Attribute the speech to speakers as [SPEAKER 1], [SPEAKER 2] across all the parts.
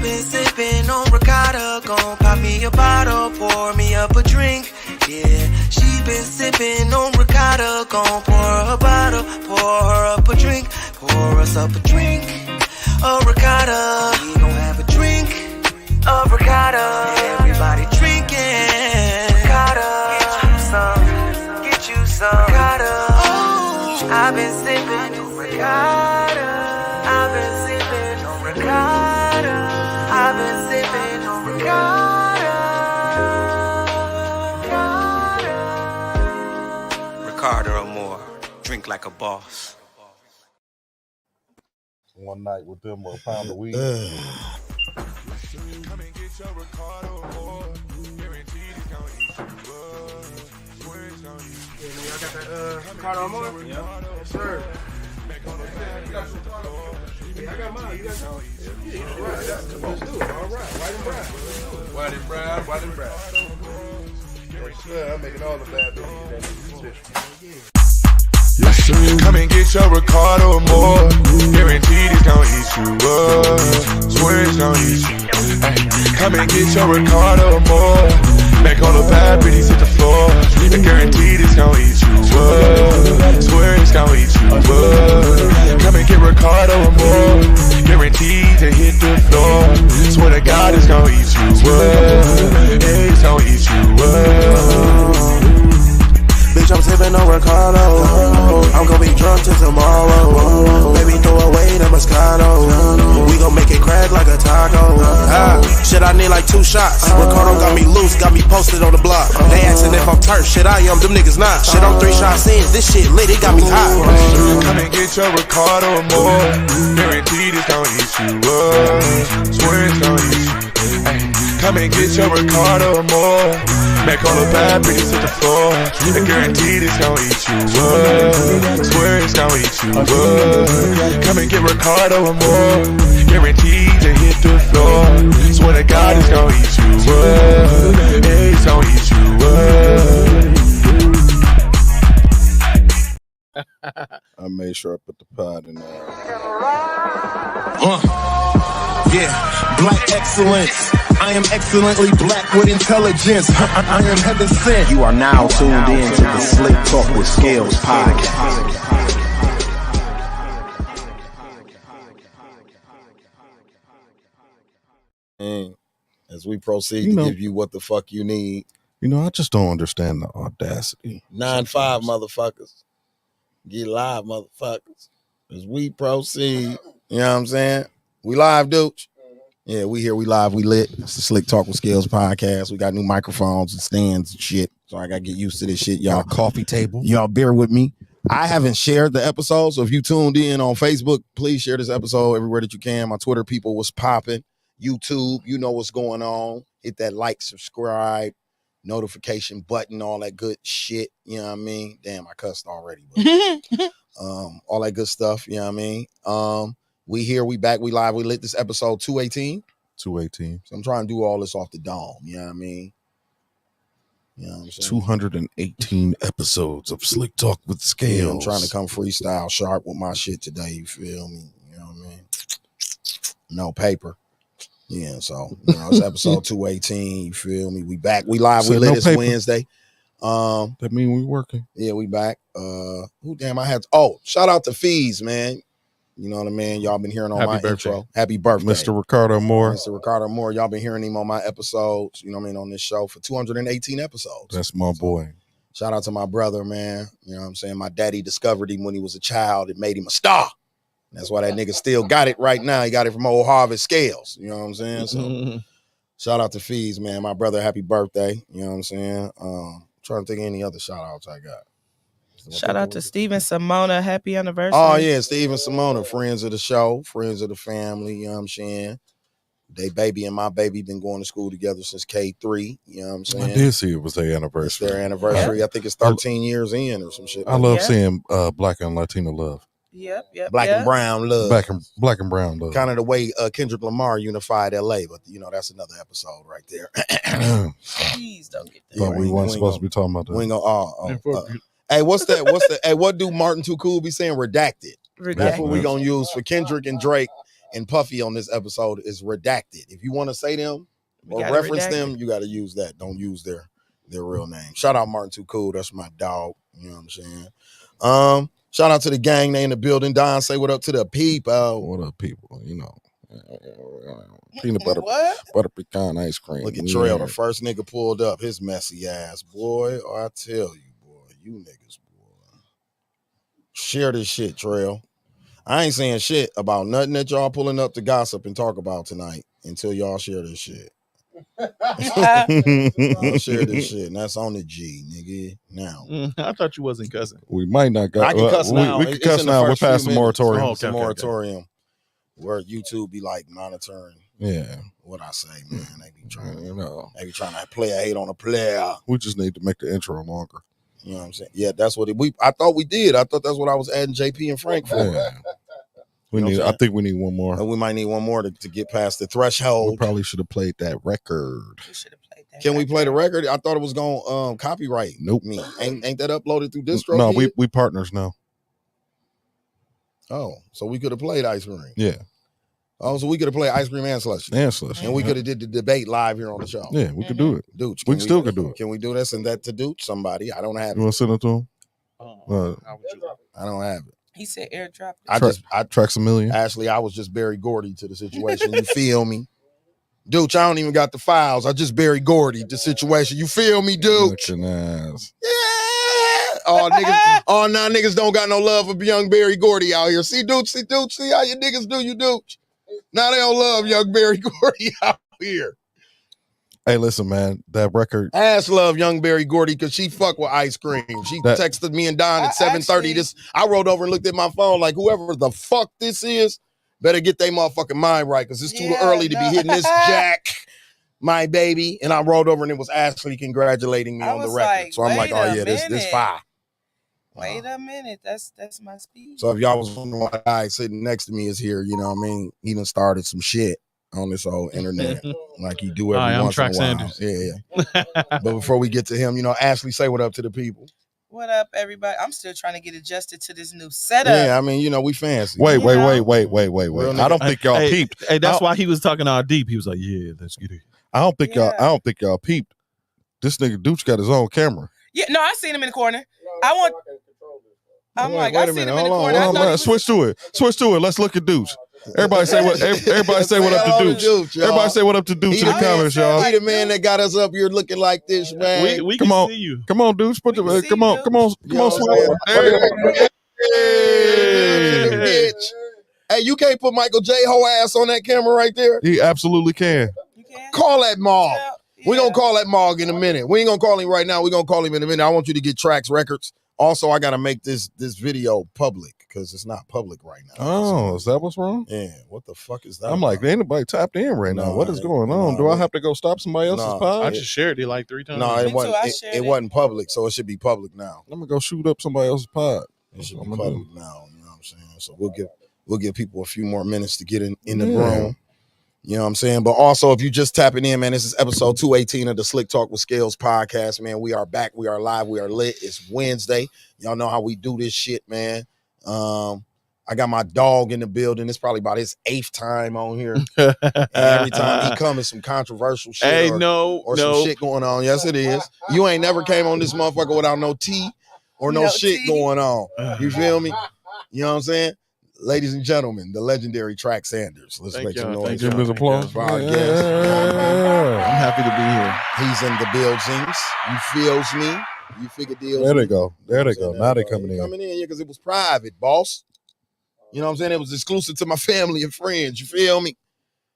[SPEAKER 1] been sipping on ricotta, gon' pop me a bottle, pour me up a drink. Yeah, she been sipping on ricotta, gon' pour her a bottle, pour her up a drink, pour us up a drink. A ricotta, we gon' have a drink of ricotta. Everybody drinking ricotta. Get you some ricotta. Oh, I've been sipping on ricotta. I've been sipping on ricotta. I've been sipping on ricotta. Ricotta or more. Drink like a boss.
[SPEAKER 2] One night with them or a pound of weed.
[SPEAKER 3] Come and get your Ricardo more. Guaranteed it's gonna eat you up. Swear it's gonna eat you up.
[SPEAKER 4] Y'all got that Ricardo more? Yeah. Yes, sir. Yeah, I got mine. You got yours? Yeah, right. Let's do it. All right. White and brown.
[SPEAKER 2] White and brown, white and brown. I'm making all the bad things.
[SPEAKER 3] Yes, sir. Come and get your Ricardo more. Guaranteed it's gonna eat you up. Swear it's gonna eat you up. Ay, come and get your Ricardo more. Back on the bad bitties hit the floor. And guaranteed it's gonna eat you up. Swear it's gonna eat you up. Come and get Ricardo more. Guaranteed to hit the floor. Swear to God it's gonna eat you up. Hey, it's gonna eat you up.
[SPEAKER 1] Bitch, I'm sipping on Ricardo. I'm gon' be drunk till tomorrow. Baby, throw away the Moscato. We gon' make it crack like a taco. Shit, I need like 2 shots. Ricardo got me loose, got me posted on the block. They asking if I'm turf. Shit, I am, them niggas not. Shit, I'm 3 shots in. This shit lit, it got me hot.
[SPEAKER 3] Come and get your Ricardo more. Guaranteed it's gonna eat you up. Swear it's gonna eat you. Ay, come and get your Ricardo more. Back on the bad bitches hit the floor. And guaranteed it's gonna eat you up. Swear it's gonna eat you up. Come and get Ricardo more. Guaranteed to hit the floor. Swear to God it's gonna eat you up. Hey, it's gonna eat you up.
[SPEAKER 2] I made sure I put the pod in there.
[SPEAKER 5] Yeah, black excellence. I am excellently black with intelligence. I am heaven sent.
[SPEAKER 6] You are now tuned in to the Slicktalk with Scalez podcast.
[SPEAKER 7] And as we proceed to give you what the fuck you need.
[SPEAKER 2] You know, I just don't understand the audacity.
[SPEAKER 7] 9-5 motherfuckers. Get live, motherfuckers. As we proceed, you know what I'm saying? We live, dude. Yeah, we here, we live, we lit. It's the Slicktalk with Scalez podcast. We got new microphones and stands and shit. So I gotta get used to this shit, y'all.
[SPEAKER 2] Coffee table.
[SPEAKER 7] Y'all bear with me. I haven't shared the episode, so if you tuned in on Facebook, please share this episode everywhere that you can. My Twitter people was popping. YouTube, you know what's going on. Hit that like, subscribe, notification button, all that good shit. You know what I mean? Damn, I cussed already. But, all that good stuff. You know what I mean? We here, we back, we live, we lit. This episode 218.
[SPEAKER 2] 218.
[SPEAKER 7] So I'm trying to do all this off the dome. You know what I mean? You know what I'm saying?
[SPEAKER 2] 218 episodes of Slicktalk with Scalez.
[SPEAKER 7] Yeah, I'm trying to come freestyle sharp with my shit today. You feel me? You know what I mean? No paper. Yeah, so it's episode 218. You feel me? We back. We live.
[SPEAKER 2] So
[SPEAKER 7] we lit.
[SPEAKER 2] no
[SPEAKER 7] It's
[SPEAKER 2] paper.
[SPEAKER 7] Wednesday.
[SPEAKER 2] That mean we working.
[SPEAKER 7] Yeah, we back. Shout out to Fees, man. You know what I mean? Y'all been hearing on my intro. Happy birthday.
[SPEAKER 2] Mr. Ricardo Moore.
[SPEAKER 7] Mr. Ricardo Moore. Y'all been hearing him on my episodes, you know what I mean, on this show for 218 episodes.
[SPEAKER 2] That's my boy.
[SPEAKER 7] Shout out to my brother, man. You know what I'm saying? My daddy discovered him when he was a child. It made him a star. That's why that nigga still got it right now. He got it from old Harvard Scales. You know what I'm saying? So shout out to Fees, man. My brother, happy birthday. You know what I'm saying? Trying to think of any other shout outs I got.
[SPEAKER 8] Shout out to Steven Simona. Happy anniversary.
[SPEAKER 7] Oh, yeah. Steven Simona, friends of the show, friends of the family. You know what I'm saying? They baby and my baby been going to school together since K3. You know what I'm saying?
[SPEAKER 2] I did see it was their
[SPEAKER 7] It's
[SPEAKER 2] anniversary.
[SPEAKER 7] their anniversary. I think it's 13 years in or some shit.
[SPEAKER 2] I love seeing Black and Latino love.
[SPEAKER 8] Yep.
[SPEAKER 7] Black and brown love.
[SPEAKER 2] Black and brown love.
[SPEAKER 7] Kind of the way Kendrick Lamar unified LA, but that's another episode right there.
[SPEAKER 8] Please don't get that.
[SPEAKER 2] But we weren't supposed to be talking about that.
[SPEAKER 7] We ain't gonna, hey, what's that? Hey, what do Martin Too Cool be saying? Redacted. That's what we gonna use for Kendrick and Drake and Puffy on this episode is redacted. If you want to say them or
[SPEAKER 8] gotta
[SPEAKER 7] reference
[SPEAKER 8] redact
[SPEAKER 7] them,
[SPEAKER 8] it.
[SPEAKER 7] you got to use that. Don't use their real name. Shout out Martin Too Cool. That's my dog. You know what I'm saying? Shout out to the gang. They in the building. Don, say what up to the people.
[SPEAKER 9] What up, people? You know, peanut butter,
[SPEAKER 8] What?
[SPEAKER 9] butter pecan ice cream.
[SPEAKER 7] Look at
[SPEAKER 9] We
[SPEAKER 7] Trail.
[SPEAKER 9] in
[SPEAKER 7] The
[SPEAKER 9] it.
[SPEAKER 7] first nigga pulled up. His messy ass. Boy, I tell you, boy. You niggas, boy. Share this shit, Trail. I ain't saying shit about nothing that y'all pulling up to gossip and talk about tonight until y'all share this shit. I'll share this shit, and that's on the G, nigga. Now.
[SPEAKER 4] I thought you wasn't cussing.
[SPEAKER 9] We might not go.
[SPEAKER 7] I can cuss now.
[SPEAKER 9] We can
[SPEAKER 7] It's
[SPEAKER 9] cuss
[SPEAKER 7] in the
[SPEAKER 9] now. We're
[SPEAKER 7] first few
[SPEAKER 9] past the
[SPEAKER 7] minutes.
[SPEAKER 9] moratorium.
[SPEAKER 4] Oh,
[SPEAKER 7] It's a
[SPEAKER 4] okay.
[SPEAKER 7] moratorium where YouTube be like monitoring
[SPEAKER 9] Yeah,
[SPEAKER 7] what I say, man. They be trying
[SPEAKER 9] you know,
[SPEAKER 7] to play a hate on a player.
[SPEAKER 9] we just need to make the intro longer.
[SPEAKER 7] You know what I'm saying? Yeah, that's what I thought we did. I thought that's what I was adding JP and Frank for.
[SPEAKER 9] Yeah. We
[SPEAKER 7] You know
[SPEAKER 9] need.
[SPEAKER 7] what I'm
[SPEAKER 9] I
[SPEAKER 7] saying?
[SPEAKER 9] think we need one more.
[SPEAKER 7] And we might need one more to get past the
[SPEAKER 9] We
[SPEAKER 7] threshold.
[SPEAKER 9] probably should have played that record.
[SPEAKER 8] We should have played that.
[SPEAKER 7] Can we play the record? I thought it was going copyright.
[SPEAKER 9] Nope.
[SPEAKER 7] Me. Ain't that uploaded through distro?
[SPEAKER 9] No,
[SPEAKER 7] kid?
[SPEAKER 9] we partners now.
[SPEAKER 7] Oh, so we could have played Ice Cream.
[SPEAKER 9] Yeah,
[SPEAKER 7] Oh, so we could have played Ice Cream and Slush.
[SPEAKER 9] and slush.
[SPEAKER 7] And we could have did the debate live here on the show.
[SPEAKER 9] Yeah, we could do it.
[SPEAKER 7] Dooch,
[SPEAKER 9] We still could do it.
[SPEAKER 7] Can we do this and that to Dooch? Somebody. I don't have
[SPEAKER 9] You
[SPEAKER 7] it.
[SPEAKER 9] want to send it to him?
[SPEAKER 4] How
[SPEAKER 9] Uh,
[SPEAKER 4] would you?
[SPEAKER 7] I don't have it.
[SPEAKER 8] He said airdrop.
[SPEAKER 7] I
[SPEAKER 9] Tracks a million.
[SPEAKER 7] Ashley, I was just Barry Gordy to the situation. You feel me? Dooch, I don't even got the files. I just Barry Gordy the situation. You feel me, Dooch?
[SPEAKER 9] Looking ass.
[SPEAKER 7] Yeah. All now niggas don't got no love for young Barry Gordy out here. See, Dooch, see how you niggas do, you Dooch. Now they don't love young Barry Gordy out here.
[SPEAKER 9] Hey, listen, man. That record.
[SPEAKER 7] Ass love young Barry Gordy because she fuck with Ice Cream. She texted me and Don at 7:30. I rolled over and looked at my phone like whoever the fuck this is better get their motherfucking mind right because it's too early to be hitting this jack, my baby. And I rolled over and it was Ashley congratulating me on the record.
[SPEAKER 8] like,
[SPEAKER 7] So I'm like,
[SPEAKER 8] wait
[SPEAKER 7] oh
[SPEAKER 8] a
[SPEAKER 7] yeah, this
[SPEAKER 8] minute.
[SPEAKER 7] fire.
[SPEAKER 8] Wait a minute. That's my speed.
[SPEAKER 7] So if y'all was wondering why the guy sitting next to me is here, you know what I mean? He done started some shit on this whole internet like he do every
[SPEAKER 4] Hi, I'm
[SPEAKER 7] once in a
[SPEAKER 4] Track
[SPEAKER 7] while.
[SPEAKER 4] Sanders.
[SPEAKER 7] Yeah. But before we get to him, you know, Ashley, say what up to the people.
[SPEAKER 8] What up, everybody? I'm still trying to get adjusted to this new setup.
[SPEAKER 7] Yeah, I mean, you know, we fancy.
[SPEAKER 9] Wait.
[SPEAKER 7] Real
[SPEAKER 9] I don't think y'all
[SPEAKER 4] Hey,
[SPEAKER 9] peeped.
[SPEAKER 4] Hey, that's why he was talking all deep. He was like, "Yeah, let's get it."
[SPEAKER 9] I don't think y'all peeped. This nigga Dooch got his own camera.
[SPEAKER 8] Yeah, no, I seen him in the corner. I'm like,
[SPEAKER 7] wait
[SPEAKER 8] I
[SPEAKER 7] a
[SPEAKER 8] seen
[SPEAKER 7] minute,
[SPEAKER 8] him in the
[SPEAKER 7] hold on,
[SPEAKER 8] corner. I
[SPEAKER 7] hold
[SPEAKER 8] thought
[SPEAKER 7] on,
[SPEAKER 8] he was-
[SPEAKER 9] Switch to it. Let's look at Dooch. Everybody say what. Everybody say what up to
[SPEAKER 7] Hello,
[SPEAKER 9] Dooch.
[SPEAKER 7] Dooch, y'all.
[SPEAKER 9] Everybody say what up to Dooch in the
[SPEAKER 8] I
[SPEAKER 9] comments,
[SPEAKER 8] said,
[SPEAKER 9] y'all.
[SPEAKER 8] like,
[SPEAKER 7] He the man that got us up here looking like this, man.
[SPEAKER 4] We
[SPEAKER 9] Come
[SPEAKER 4] can
[SPEAKER 9] on.
[SPEAKER 4] see you.
[SPEAKER 9] Come on, Dooch. Put
[SPEAKER 8] We
[SPEAKER 9] the.
[SPEAKER 8] can see
[SPEAKER 9] Come
[SPEAKER 8] you,
[SPEAKER 9] on.
[SPEAKER 8] Dooch.
[SPEAKER 9] Come on. Come on. Swag. There.
[SPEAKER 7] Hey. Hey, you can't put Michael J. Ho ass on that camera right there.
[SPEAKER 9] He absolutely can.
[SPEAKER 8] You can?
[SPEAKER 7] Call that Mog.
[SPEAKER 8] Yeah.
[SPEAKER 7] We're going to call that Mog in a minute. We ain't going to call him right now. We're going to call him in a minute. I want you to get Tracks Records. Also, I got to make this video public because it's not public right now.
[SPEAKER 9] Oh, is that what's wrong?
[SPEAKER 7] Yeah, what the fuck is that?
[SPEAKER 9] I'm like,
[SPEAKER 7] about?
[SPEAKER 9] ain't nobody tapped in right now.
[SPEAKER 7] No,
[SPEAKER 9] What is going on?
[SPEAKER 7] no,
[SPEAKER 9] Do I have to go stop somebody else's
[SPEAKER 7] no.
[SPEAKER 9] pod?
[SPEAKER 4] I just shared it like 3 times.
[SPEAKER 7] No,
[SPEAKER 8] Me
[SPEAKER 7] it
[SPEAKER 8] too,
[SPEAKER 7] wasn't.
[SPEAKER 8] I
[SPEAKER 7] It,
[SPEAKER 8] shared
[SPEAKER 7] it
[SPEAKER 8] it.
[SPEAKER 7] wasn't public, so it should be public now.
[SPEAKER 9] I'm gonna go shoot up somebody else's pod.
[SPEAKER 7] It should
[SPEAKER 9] That's
[SPEAKER 7] be
[SPEAKER 9] what I'm
[SPEAKER 7] public now. You know what I'm saying? So we'll give people a few more minutes to get in the
[SPEAKER 9] Yeah.
[SPEAKER 7] room. You know what I'm saying? But also, if you just tapping in, man, this is episode 218 of the Slick Talk with Scalez podcast, man. We are back. We are live. We are lit. It's Wednesday. Y'all know how we do this shit, man. I got my dog in the building. It's probably about his 8th time on here. And every time he comes, it's some controversial shit
[SPEAKER 4] Hey,
[SPEAKER 7] or
[SPEAKER 4] no,
[SPEAKER 7] some shit going on. Yes, it is. You ain't never came on this motherfucker without no tea or no
[SPEAKER 8] No
[SPEAKER 7] shit
[SPEAKER 8] tea.
[SPEAKER 7] going on. You feel me? You know what I'm saying? Ladies and gentlemen, the legendary Track Sanders. Let's
[SPEAKER 4] Thank
[SPEAKER 7] make some
[SPEAKER 4] y'all.
[SPEAKER 7] noise.
[SPEAKER 4] Thank
[SPEAKER 9] Give him his
[SPEAKER 4] Thank
[SPEAKER 9] applause
[SPEAKER 4] you.
[SPEAKER 7] for our
[SPEAKER 9] Yeah.
[SPEAKER 7] guest.
[SPEAKER 4] I'm happy to be here.
[SPEAKER 7] He's in the buildings. You feels me? You figure deals.
[SPEAKER 9] There they
[SPEAKER 7] me?
[SPEAKER 9] go. There they go. Now they
[SPEAKER 7] go.
[SPEAKER 9] coming in.
[SPEAKER 7] Coming in, yeah, because it was private, boss. You know what I'm saying? It was exclusive to my family and friends. You feel me?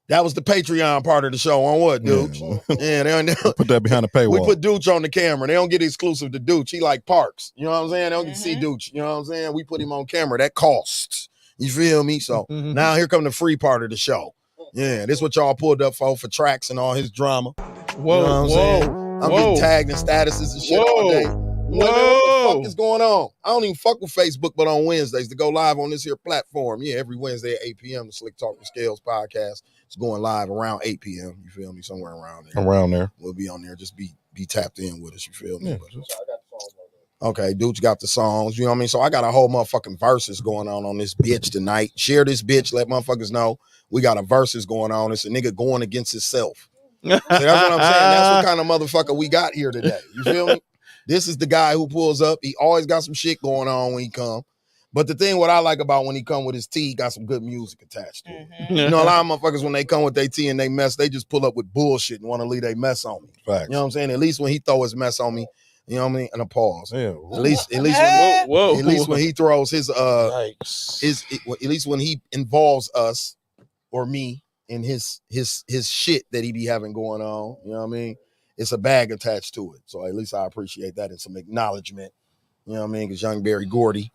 [SPEAKER 7] That was the Patreon part of the show. On what, dude? Yeah, they
[SPEAKER 9] Put that behind the paywall.
[SPEAKER 7] we put Dooch on the camera. They don't get exclusive to Dooch. He like Parks. You know what I'm saying? They don't get to see
[SPEAKER 8] Mm-hmm.
[SPEAKER 7] Dooch. You know what I'm saying? We put him on camera. That costs. You feel me? So
[SPEAKER 9] Mm-hmm.
[SPEAKER 7] now here come the free part of the show. Yeah, this what y'all pulled up for Tracks and all his drama.
[SPEAKER 4] Whoa,
[SPEAKER 7] You know what I'm saying? I'm getting tagged in statuses and shit all day. I'm like, man, what the fuck is going on? I don't even fuck with Facebook, but on Wednesdays to go live on this here platform. Yeah, every Wednesday at 8 p.m. the Slick Talk with Scalez podcast. It's going live around 8 p.m. You feel me? Somewhere around there.
[SPEAKER 9] Around there.
[SPEAKER 7] We'll be on there. Just be tapped in with us. You feel me?
[SPEAKER 9] Yeah.
[SPEAKER 7] Okay, dudes got the songs, you know what I mean? So I got a whole motherfucking verses going on this bitch tonight. Share this bitch, let motherfuckers know we got a verses going on. It's a nigga going against himself. So that's what I'm saying. That's what kind of motherfucker we got here today. You feel me? This is the guy who pulls up. He always got some shit going on when he come. But the thing what I like about when he come with his tea, he got some good music attached to it. You know, a lot of motherfuckers when they come with their tea and they mess, they just pull up with bullshit and want to leave their mess on me.
[SPEAKER 9] Facts.
[SPEAKER 7] You know what I'm saying? At least when he throw his mess on me, you know what I mean? And a pause.
[SPEAKER 9] Yeah.
[SPEAKER 7] At least when he throws his at least when he involves us or me in his shit that he be having going on, you know what I mean? It's a bag attached to it. So at least I appreciate that and some acknowledgement. You know what I mean? Because young Barry Gordy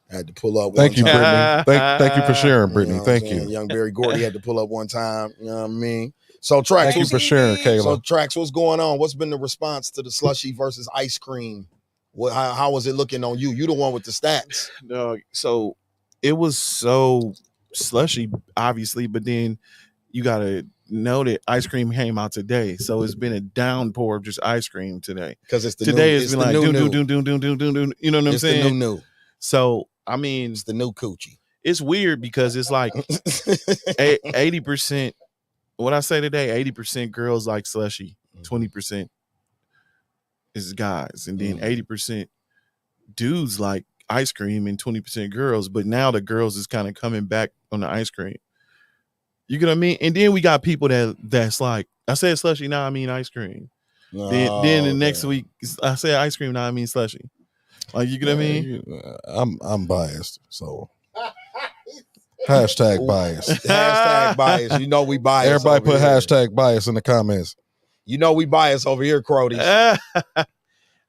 [SPEAKER 7] had to pull up.
[SPEAKER 9] Thank you, Brittany. Thank you for sharing, Brittany.
[SPEAKER 7] You know
[SPEAKER 9] Thank you.
[SPEAKER 7] Young Barry Gordy had to pull up one time. You know what I mean? So Trax,
[SPEAKER 9] thank you for sharing, Kayla.
[SPEAKER 7] So Trax, what's going on? What's been the response to the slushy versus ice cream? How was it looking on you? You the one with the stats.
[SPEAKER 10] No, so it was so slushy, obviously, but then you gotta know that ice cream came out today, so it's been a downpour of just ice cream today.
[SPEAKER 7] Because it's the
[SPEAKER 10] today
[SPEAKER 7] new,
[SPEAKER 10] it's been like doom. You know what I'm saying?
[SPEAKER 7] The new.
[SPEAKER 10] So I mean,
[SPEAKER 7] it's the new coochie.
[SPEAKER 10] It's weird because it's like 80%. What I say today, 80% girls like slushy, 20% is guys, and then 80% dudes like ice cream and 20% girls. But now the girls is kind of coming back on the ice cream. You get what I mean? And then we got people that's like, I said slushy, now I mean ice cream. Then the next week I say ice cream, now I mean slushy. Like, you get what I mean?
[SPEAKER 9] I'm biased, so hashtag bias.
[SPEAKER 7] Hashtag bias. You know we bias.
[SPEAKER 9] Everybody put
[SPEAKER 7] here.
[SPEAKER 9] hashtag bias in the comments.
[SPEAKER 7] You know we bias over here, Crody.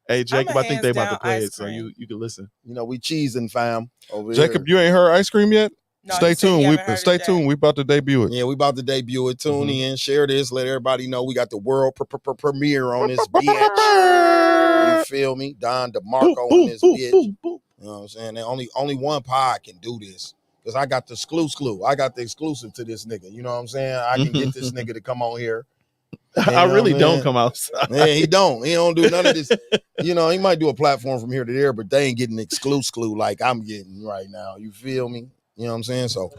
[SPEAKER 10] Hey, Jacob, I think they about to play it, so you can listen.
[SPEAKER 7] You know we cheesing, fam. Over
[SPEAKER 9] Jacob,
[SPEAKER 7] here.
[SPEAKER 9] you ain't heard ice cream yet?
[SPEAKER 8] No,
[SPEAKER 9] stay tuned. Stay tuned. We about to debut it.
[SPEAKER 7] Yeah, we about to debut it. Tune in, share this, let everybody know we got the world premiere on this bitch. You feel me? Don DeMarco on this bitch. You know what I'm saying? And only one pod can do this. Because I got the exclusive. I got the exclusive to this nigga. You know what I'm saying? I can get this nigga to come on here.
[SPEAKER 10] I really don't come outside.
[SPEAKER 7] Yeah, he don't do none of this. You know, he might do a platform from here to there, but they ain't getting exclusive like I'm getting right now. You feel me? You know what I'm saying? So,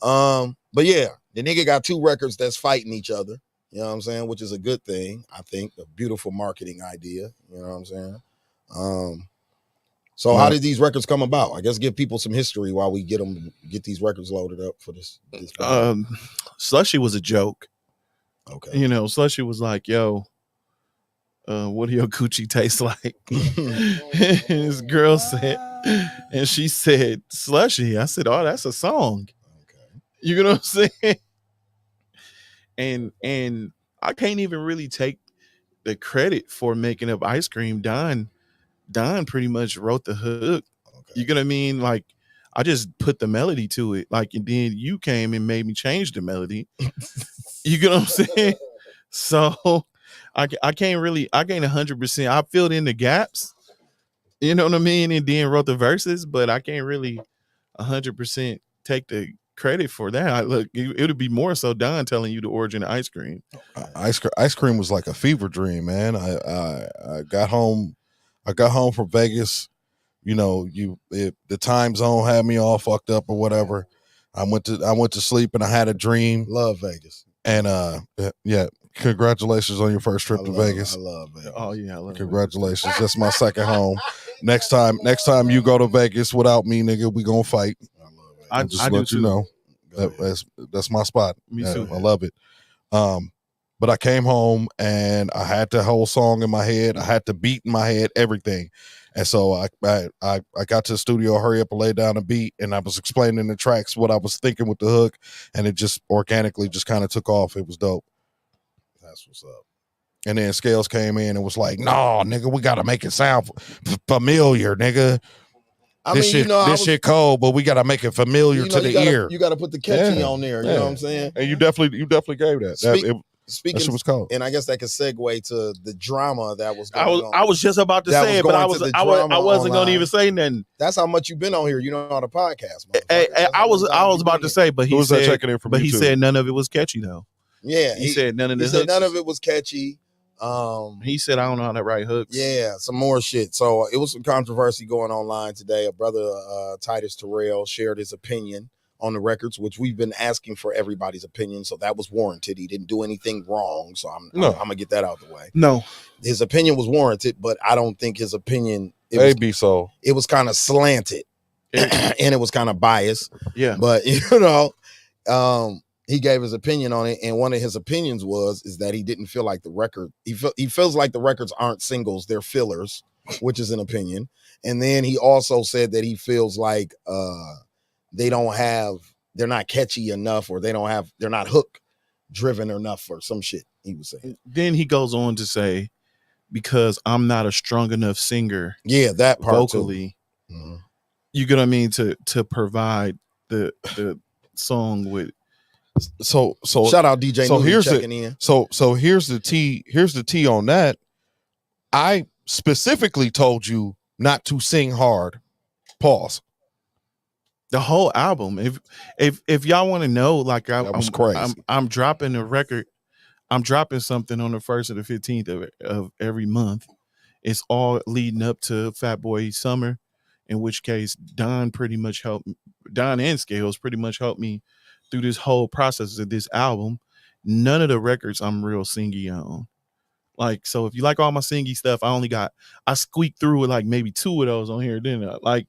[SPEAKER 7] but yeah, the nigga got two records that's fighting each other. You know what I'm saying? Which is a good thing, I think. A beautiful marketing idea. You know what I'm saying? So how did these records come about? I guess give people some history while we get these records loaded up for this.
[SPEAKER 10] Slushy was a joke.
[SPEAKER 7] Okay.
[SPEAKER 10] You know, Slushy was like, yo, what do your coochie taste like? His girl said, and she said, Slushy. I said, oh, that's a song. Okay. You know what I'm saying? And I can't even really take the credit for making up ice cream. Don pretty much wrote the hook. Okay. You get what I mean? Like, I just put the melody to it. Like, and then you came and made me change the melody. You get what I'm saying? So I can't 100%. I filled in the gaps. You know what I mean? And then wrote the verses, but I can't really 100% take the credit for that. Look, it would be more so Don telling you the origin of ice cream.
[SPEAKER 9] Ice cream was like a fever dream, man. I got home from Vegas. You know, the time zone had me all fucked up or whatever. I went to sleep and I had a dream.
[SPEAKER 7] Love Vegas.
[SPEAKER 9] And yeah, congratulations on your first trip to Vegas.
[SPEAKER 7] I love Vegas.
[SPEAKER 10] Oh yeah, I love
[SPEAKER 9] congratulations. Vegas. That's my second home. Next time you go to Vegas without me, nigga, we gonna fight. I love Vegas. I let you know. That's my spot.
[SPEAKER 10] Me too.
[SPEAKER 9] I love it. But I came home and I had the whole song in my head. I had the beat in my head, everything. And so I got to the studio, hurry up and lay down a beat, and I was explaining the tracks, what I was thinking with the hook, and it just organically just kind of took off. It was dope.
[SPEAKER 7] That's what's up.
[SPEAKER 9] And then Scalez came in and was like, "No, nigga, we got to make it sound familiar, nigga. This shit cold, but we got to make it familiar to the ear.
[SPEAKER 7] You got to put the catchy on there. You know what I'm saying?
[SPEAKER 9] And you definitely gave that.
[SPEAKER 7] Speaking,
[SPEAKER 9] that shit was cold.
[SPEAKER 7] And I guess that could segue to the drama that was going on.
[SPEAKER 10] I was just about to say it, but I wasn't going to even say nothing.
[SPEAKER 7] That's how much you've been on here. You know how to podcast.
[SPEAKER 10] I was about to say, but he said,
[SPEAKER 9] checking in from
[SPEAKER 10] but he said none of it was catchy though.
[SPEAKER 7] Yeah,
[SPEAKER 10] he said none of
[SPEAKER 7] it was catchy.
[SPEAKER 10] He said, I don't know how to write hooks.
[SPEAKER 7] Yeah, some more shit. So it was some controversy going online today. A brother, Titus Terrell, shared his opinion on the records, which we've been asking for everybody's opinion. So that was warranted. He didn't do anything wrong. So I'm gonna get that out the way.
[SPEAKER 10] No,
[SPEAKER 7] his opinion was warranted, but I don't think his opinion it was kind of slanted and it was kind of biased.
[SPEAKER 10] Yeah,
[SPEAKER 7] but he gave his opinion on it, and one of his opinions is that he didn't feel like the record. He feels like the records aren't singles; they're fillers, which is an opinion. And then he also said that he feels like they're not catchy enough, or they're not hook driven enough, or some shit he was saying.
[SPEAKER 10] Then he goes on to say, because I'm not a strong enough singer.
[SPEAKER 7] Yeah, that part
[SPEAKER 10] vocally. Mm-hmm. You get what I mean, to provide the song with.
[SPEAKER 9] So
[SPEAKER 7] shout out DJ.
[SPEAKER 9] So
[SPEAKER 7] here's checking in.
[SPEAKER 9] So here's the T. Here's the T on that. I specifically told you not to sing hard. Pause.
[SPEAKER 10] The whole album. If y'all want to know, like
[SPEAKER 9] that was crazy.
[SPEAKER 10] I'm dropping a record. I'm dropping something on the 1st or the 15th of every month. It's all leading up to Fat Boy Summer, in which case Don and Scalez pretty much helped me through this whole process of this album. None of the records I'm real singy on. Like, so if you like all my singy stuff, I squeaked through with like maybe 2 of those on here, didn't I? Like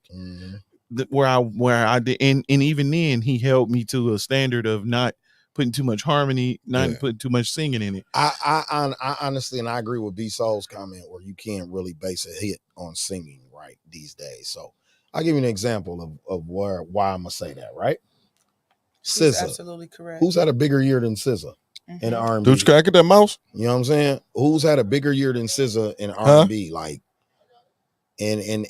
[SPEAKER 10] where I did, and even then he held me to a standard of not putting too much harmony, not putting too much singing in it.
[SPEAKER 7] I honestly, and I agree with B Soul's comment, where you can't really base a hit on singing right these days. So I'll give you an example of why I'm gonna say that, right? SZA,
[SPEAKER 8] absolutely correct.
[SPEAKER 7] Who's had a bigger year than SZA in R&B?
[SPEAKER 9] Dude, crack at that mouse.
[SPEAKER 7] You know what I'm saying? Who's had a bigger year than SZA in R&B? Like, and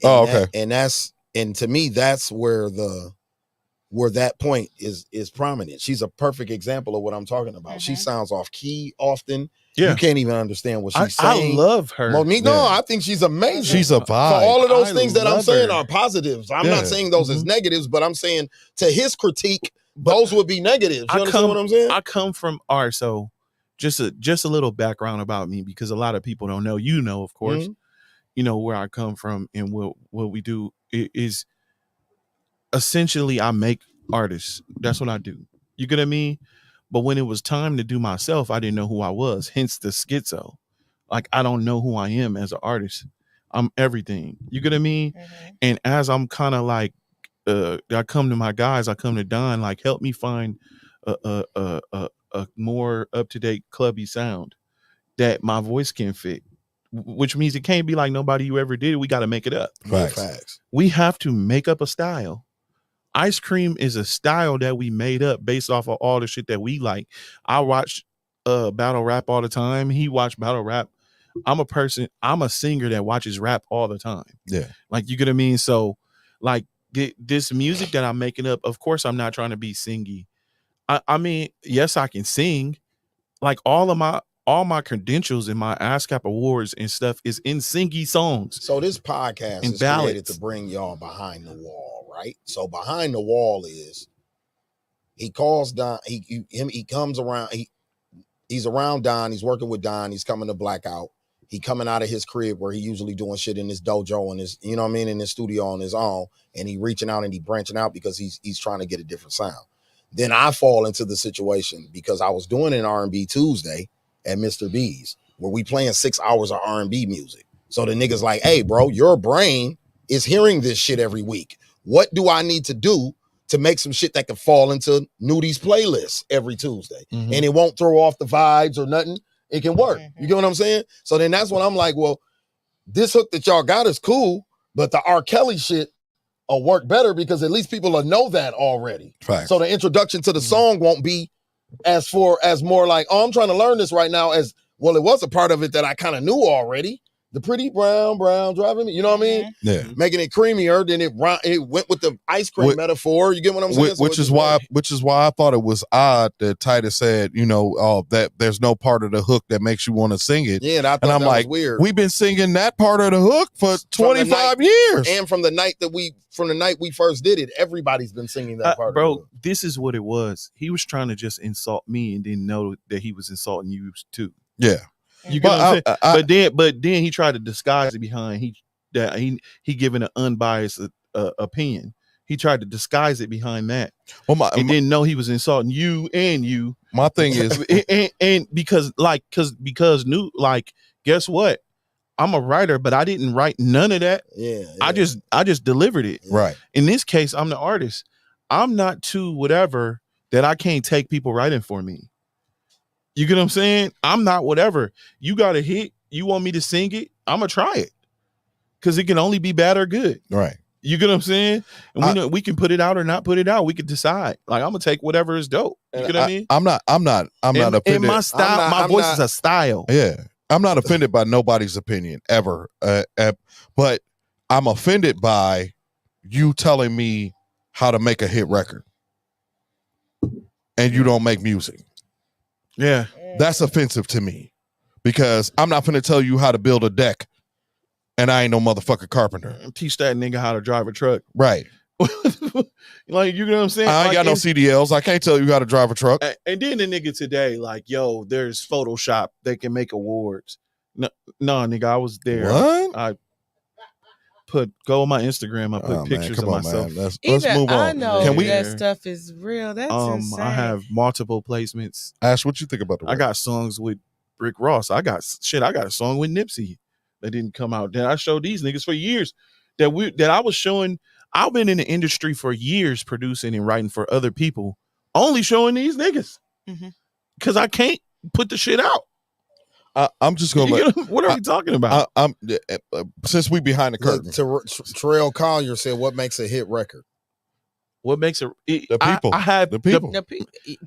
[SPEAKER 7] to me, that's where that point is prominent. She's a perfect example of what I'm talking about. She sounds off key often.
[SPEAKER 10] Yeah.
[SPEAKER 7] You can't even understand what she's saying.
[SPEAKER 10] I love her.
[SPEAKER 7] I think she's amazing.
[SPEAKER 9] She's a vibe.
[SPEAKER 7] For all of those things that I'm saying are positives. I'm not saying those as negatives, but I'm saying to his critique, those would be negatives. You understand what I'm saying?
[SPEAKER 10] I come from art, so just a little background about me, because a lot of people don't know. You know, of course, you know where I come from, and what we do is essentially I make artists. That's what I do. You get what I mean? But when it was time to do myself, I didn't know who I was. Hence the schizo. Like, I don't know who I am as an artist. I'm everything. You get what I mean? And as I'm kind of like, I come to my guys, I come to Don, like, help me find a more up-to-date clubby sound that my voice can fit, which means it can't be like nobody you ever did. We got to make it up.
[SPEAKER 7] Facts.
[SPEAKER 10] We have to make up a style. Ice cream is a style that we made up based off of all the shit that we like. I watch battle rap all the time. He watched battle rap. I'm a singer that watches rap all the time.
[SPEAKER 9] Yeah.
[SPEAKER 10] Like, you get what I mean? So like this music that I'm making up, of course I'm not trying to be singy. I mean, yes, I can sing. Like, all my credentials and my ASCAP awards and stuff is in singy songs.
[SPEAKER 7] So this podcast is created to bring y'all behind the wall, right? So behind the wall is he calls Don. He comes around. He's around Don. He's working with Don. He's coming to Blackout. He coming out of his crib where he usually doing shit in his dojo and his, you know what I mean, in his studio on his own, and he reaching out and he branching out because he's trying to get a different sound. Then I fall into the situation because I was doing an R&B Tuesday at Mr. B's where we playing 6 hours of R&B music. So the nigga's like, hey, bro, your brain is hearing this shit every week. What do I need to do to make some shit that can fall into Nudi's playlist every Tuesday? And it won't throw off the vibes or nothing. It can work. You get what I'm saying? So then that's when I'm like, well, this hook that y'all got is cool, but the R. Kelly shit will work better because at least people will know that already.
[SPEAKER 9] Facts.
[SPEAKER 7] So the introduction to the song won't be as more like, oh, I'm trying to learn this right now, as well. It was a part of it that I kind of knew already. The pretty brown driving me, you know what I mean?
[SPEAKER 9] Yeah.
[SPEAKER 7] Making it creamier, then it went with the ice cream metaphor. You get what I'm saying?
[SPEAKER 9] Which is why I thought it was odd that Titus said, that there's no part of the hook that makes you want to sing it.
[SPEAKER 7] Yeah, and I thought
[SPEAKER 9] and I'm
[SPEAKER 7] that
[SPEAKER 9] like,
[SPEAKER 7] was weird.
[SPEAKER 9] We've been singing that part of the hook for 25 years.
[SPEAKER 7] And from the night we first did it, everybody's been singing that part.
[SPEAKER 10] Bro, this is what it was. He was trying to just insult me and didn't know that he was insulting you too.
[SPEAKER 9] Yeah.
[SPEAKER 10] You get what I'm saying? But then he tried to disguise it behind he giving an unbiased opinion. He tried to disguise it behind that.
[SPEAKER 9] Well,
[SPEAKER 10] didn't know he was insulting you and you.
[SPEAKER 9] My thing is,
[SPEAKER 10] and because guess what? I'm a writer, but I didn't write none of that.
[SPEAKER 7] Yeah.
[SPEAKER 10] I just delivered it.
[SPEAKER 9] Right.
[SPEAKER 10] In this case, I'm the artist. I'm not too whatever that I can't take people writing for me. You get what I'm saying? I'm not whatever. You got a hit. You want me to sing it? I'm gonna try it because it can only be bad or good.
[SPEAKER 9] Right.
[SPEAKER 10] You get what I'm saying? And we can put it out or not put it out. We can decide. Like I'm gonna take whatever is dope. You get what I mean?
[SPEAKER 9] I'm not offended.
[SPEAKER 10] And my style, my voice is a style.
[SPEAKER 9] Yeah. I'm not offended by nobody's opinion ever. But I'm offended by you telling me how to make a hit record and you don't make music.
[SPEAKER 10] Yeah.
[SPEAKER 9] That's offensive to me because I'm not finna tell you how to build a deck and I ain't no motherfucking carpenter.
[SPEAKER 10] Teach that nigga how to drive a truck.
[SPEAKER 9] Right.
[SPEAKER 10] Like, you know what I'm saying?
[SPEAKER 9] I ain't got no CDLs. I can't tell you how to drive a truck.
[SPEAKER 10] And then the nigga today, like, yo, there's Photoshop. They can make awards. No, nigga, I was there.
[SPEAKER 9] What?
[SPEAKER 10] I go on my Instagram. I put pictures of myself.
[SPEAKER 9] Let's
[SPEAKER 8] Even
[SPEAKER 9] move on.
[SPEAKER 8] I know
[SPEAKER 9] Can we?
[SPEAKER 8] that stuff is real. That's insane.
[SPEAKER 10] I have multiple placements.
[SPEAKER 9] Ash, what you think about the record?
[SPEAKER 10] I got songs with Rick Ross. I got a song with Nipsey that didn't come out. Then I showed these niggas for years that I was showing. I've been in the industry for years producing and writing for other people, only showing these niggas because I can't put the shit out.
[SPEAKER 9] I'm just gonna
[SPEAKER 10] what are we talking about?
[SPEAKER 9] Since we behind the curtain.
[SPEAKER 7] Terrell Collier said, "What makes a hit record?
[SPEAKER 10] What makes it?
[SPEAKER 9] The people.
[SPEAKER 10] I have
[SPEAKER 9] the people.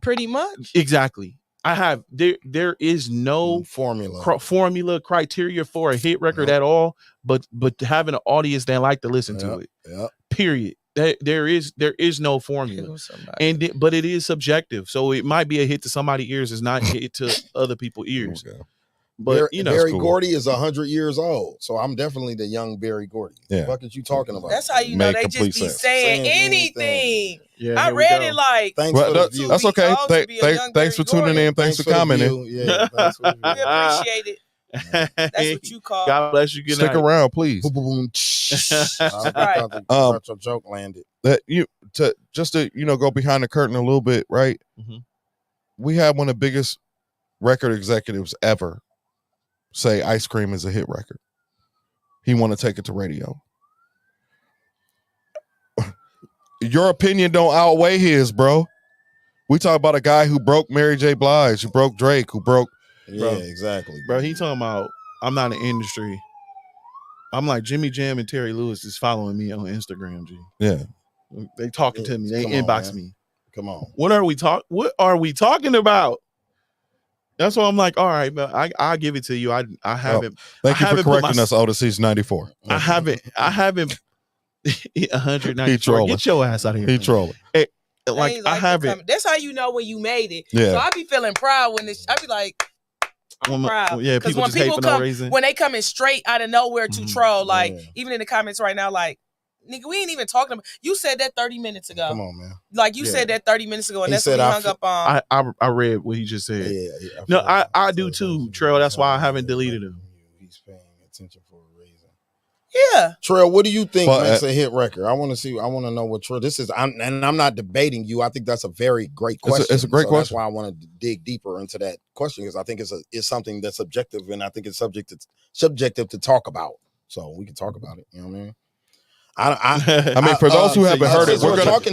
[SPEAKER 8] Pretty much.
[SPEAKER 10] Exactly. I have there is no formula criteria for a hit record at all, but having an audience that like to listen to it.
[SPEAKER 7] Yeah.
[SPEAKER 10] Period. There is no formula, but it is subjective. So it might be a hit to somebody's ears, it's not a hit to other people's ears.
[SPEAKER 7] Okay.
[SPEAKER 10] But
[SPEAKER 7] Barry Gordy is 100 years old, so I'm definitely the young Barry Gordy.
[SPEAKER 9] Yeah.
[SPEAKER 7] What is you talking about?
[SPEAKER 8] That's how you know they just be saying anything.
[SPEAKER 10] Yeah,
[SPEAKER 8] I read it like.
[SPEAKER 7] Thanks for the view.
[SPEAKER 9] That's okay. Thanks for tuning in. Thanks for commenting.
[SPEAKER 7] Yeah, thanks for the view.
[SPEAKER 8] We appreciate it. That's what you call.
[SPEAKER 10] God bless you. Good
[SPEAKER 9] Stick
[SPEAKER 10] night.
[SPEAKER 9] around, please.
[SPEAKER 7] I thought your joke landed.
[SPEAKER 9] That just to go behind the curtain a little bit, right?
[SPEAKER 10] Mm-hmm.
[SPEAKER 9] We had one of the biggest record executives ever say Ice Cream is a hit record. He want to take it to radio. Your opinion don't outweigh his, bro. We talk about a guy who broke Mary J. Blige, who broke Drake, who broke.
[SPEAKER 7] Yeah, exactly.
[SPEAKER 10] Bro, he talking about I'm not in the industry. I'm like Jimmy Jam and Terry Lewis is following me on Instagram, G.
[SPEAKER 9] Yeah.
[SPEAKER 10] They talking to me. They inbox me.
[SPEAKER 7] Come on.
[SPEAKER 10] What are we talking about? That's why I'm like, all right, but I'll give it to you. I haven't.
[SPEAKER 9] Thank you for correcting us, Otis. He's 94.
[SPEAKER 10] I haven't 194.
[SPEAKER 9] He trolling.
[SPEAKER 10] Get your ass out of here.
[SPEAKER 9] He trolling.
[SPEAKER 10] Like I haven't.
[SPEAKER 8] That's how you know when you made it.
[SPEAKER 9] Yeah.
[SPEAKER 8] So I be feeling proud when I be like, I'm proud.
[SPEAKER 10] Yeah, because when people
[SPEAKER 8] come,
[SPEAKER 10] no
[SPEAKER 8] when they coming straight out of nowhere to troll, like even in the comments right now, like, nigga, we ain't even talking about. You said that 30 minutes ago.
[SPEAKER 7] Come on, man.
[SPEAKER 8] Like you said that 30 minutes ago, and
[SPEAKER 7] He
[SPEAKER 8] that's what
[SPEAKER 7] said
[SPEAKER 8] he hung up on.
[SPEAKER 10] I read what he just said.
[SPEAKER 7] Yeah.
[SPEAKER 10] No, I do too, Trail. That's why I haven't deleted him.
[SPEAKER 7] He's paying attention for a reason.
[SPEAKER 8] Yeah.
[SPEAKER 7] Trail, what do you think makes a hit record? I want to know what Trail. This is. I'm not debating you. I think that's a very great question.
[SPEAKER 9] It's a great question.
[SPEAKER 7] That's why I want to dig deeper into that question because I think it's something that's subjective, and I think it's subjective to talk about. So we can talk about it. You know what I mean?
[SPEAKER 9] I mean, for those who haven't heard it,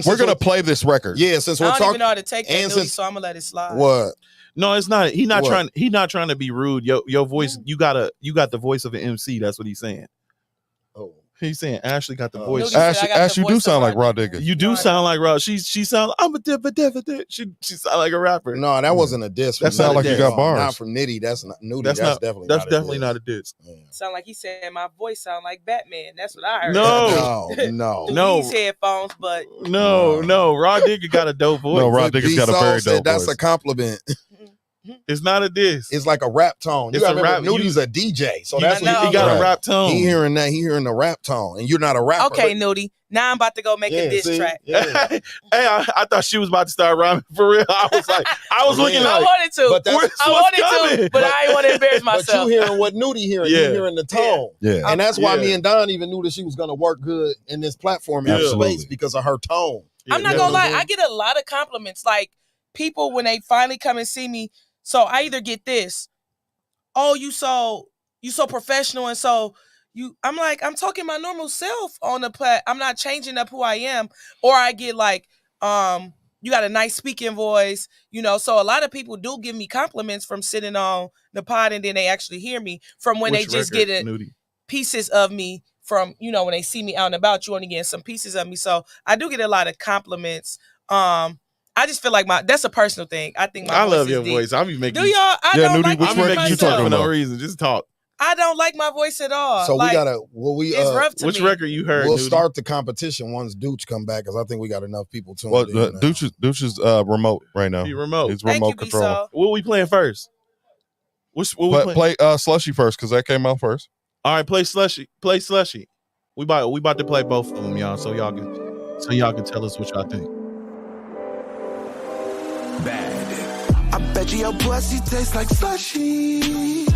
[SPEAKER 9] we're gonna play this record.
[SPEAKER 7] Yeah, since we're
[SPEAKER 8] I
[SPEAKER 7] talking,
[SPEAKER 8] don't even know how to take that news, so I'm gonna let it slide.
[SPEAKER 7] What?
[SPEAKER 10] No, it's not. He's not trying to be rude. Your voice, you got the voice of an MC. That's what he's saying.
[SPEAKER 7] Oh,
[SPEAKER 10] he's saying Ashley got the voice.
[SPEAKER 9] Ash, you do sound like Rod Digger.
[SPEAKER 10] You do sound like Rod. She sound. I'm a different. She sound like a rapper.
[SPEAKER 7] No, that wasn't a diss.
[SPEAKER 9] That sound like you got bars.
[SPEAKER 7] Not from Nitty. That's not Nudie. That's
[SPEAKER 10] definitely not a diss.
[SPEAKER 7] Yeah.
[SPEAKER 8] Sound like he said my voice sound like Batman. That's what I heard.
[SPEAKER 10] No.
[SPEAKER 8] These headphones, but
[SPEAKER 10] no. Rod Digger got a dope voice.
[SPEAKER 9] No, Rod Digger's got a very dope voice.
[SPEAKER 7] That's a compliment.
[SPEAKER 10] It's not a diss.
[SPEAKER 7] It's like a rap tone.
[SPEAKER 10] It's
[SPEAKER 7] You
[SPEAKER 10] a
[SPEAKER 7] gotta remember,
[SPEAKER 10] rap-
[SPEAKER 7] Nudi's a DJ, so
[SPEAKER 10] You-
[SPEAKER 7] that's
[SPEAKER 10] he
[SPEAKER 7] what
[SPEAKER 10] got a
[SPEAKER 7] right.
[SPEAKER 10] rap tone.
[SPEAKER 7] He hearing that. He hearing the rap tone, and you're not a rapper.
[SPEAKER 8] Okay, Nudie. Now I'm about to go make a diss track.
[SPEAKER 7] Yeah.
[SPEAKER 10] Hey, I thought she was about to start rhyming for real. I was like, I was looking
[SPEAKER 8] I
[SPEAKER 10] like,
[SPEAKER 8] wanted to.
[SPEAKER 7] But that's-
[SPEAKER 8] I wanted to, but I didn't want to embarrass
[SPEAKER 7] But
[SPEAKER 8] myself.
[SPEAKER 7] you hearing what Nudie hearing?
[SPEAKER 10] Yeah.
[SPEAKER 7] You hearing the tone.
[SPEAKER 9] Yeah.
[SPEAKER 7] And that's why
[SPEAKER 10] Yeah.
[SPEAKER 7] me and Don even knew that she was gonna work good in this platform in this
[SPEAKER 9] Absolutely.
[SPEAKER 7] space because of her tone.
[SPEAKER 8] I'm not
[SPEAKER 7] You know
[SPEAKER 8] gonna
[SPEAKER 7] what I'm
[SPEAKER 8] lie.
[SPEAKER 7] saying?
[SPEAKER 8] I get a lot of compliments. Like people when they finally come and see me. So I either get this, oh, you so professional, and so I'm like, I'm talking my normal self on the plat. I'm not changing up who I am. Or I get like, you got a nice speaking voice, So a lot of people do give me compliments from sitting on the pod, and then they actually hear me from when
[SPEAKER 10] Which
[SPEAKER 8] they just
[SPEAKER 10] record,
[SPEAKER 8] get it.
[SPEAKER 10] Nudie?
[SPEAKER 8] Pieces of me from, when they see me out and about, you only get some pieces of me. So I do get a lot of compliments. I just feel like that's a personal thing. I think
[SPEAKER 10] I
[SPEAKER 8] voice
[SPEAKER 10] love
[SPEAKER 8] is
[SPEAKER 10] your
[SPEAKER 8] deep.
[SPEAKER 10] voice. I'll be making
[SPEAKER 8] Do y'all? I
[SPEAKER 9] Yeah,
[SPEAKER 8] don't
[SPEAKER 9] Nudie,
[SPEAKER 8] like
[SPEAKER 9] which
[SPEAKER 8] my
[SPEAKER 10] I'm
[SPEAKER 9] record
[SPEAKER 10] making
[SPEAKER 9] you
[SPEAKER 10] you
[SPEAKER 8] voice.
[SPEAKER 10] talk
[SPEAKER 9] talking
[SPEAKER 10] for no
[SPEAKER 9] about?
[SPEAKER 10] reason. Just talk.
[SPEAKER 8] I don't like my voice at all.
[SPEAKER 7] So
[SPEAKER 8] like,
[SPEAKER 7] it's
[SPEAKER 8] it's rough to
[SPEAKER 10] Which
[SPEAKER 8] me.
[SPEAKER 10] record you heard?
[SPEAKER 7] We'll
[SPEAKER 10] Nudie?
[SPEAKER 7] start the competition once Dooch come back because I think we got enough people tuned
[SPEAKER 9] Well,
[SPEAKER 7] in. now.
[SPEAKER 9] Dooch is remote right now.
[SPEAKER 10] He remote.
[SPEAKER 9] He's
[SPEAKER 8] Thank
[SPEAKER 9] remote
[SPEAKER 8] you,
[SPEAKER 9] controlling.
[SPEAKER 8] B-Saw.
[SPEAKER 10] What we playing first? What we playing?
[SPEAKER 9] Play Slushy first because that came out first.
[SPEAKER 10] All right, play Slushy. Play Slushy. We about to play both of them, y'all, so y'all can tell us what y'all think.
[SPEAKER 1] I bet you your pussy tastes like slushy.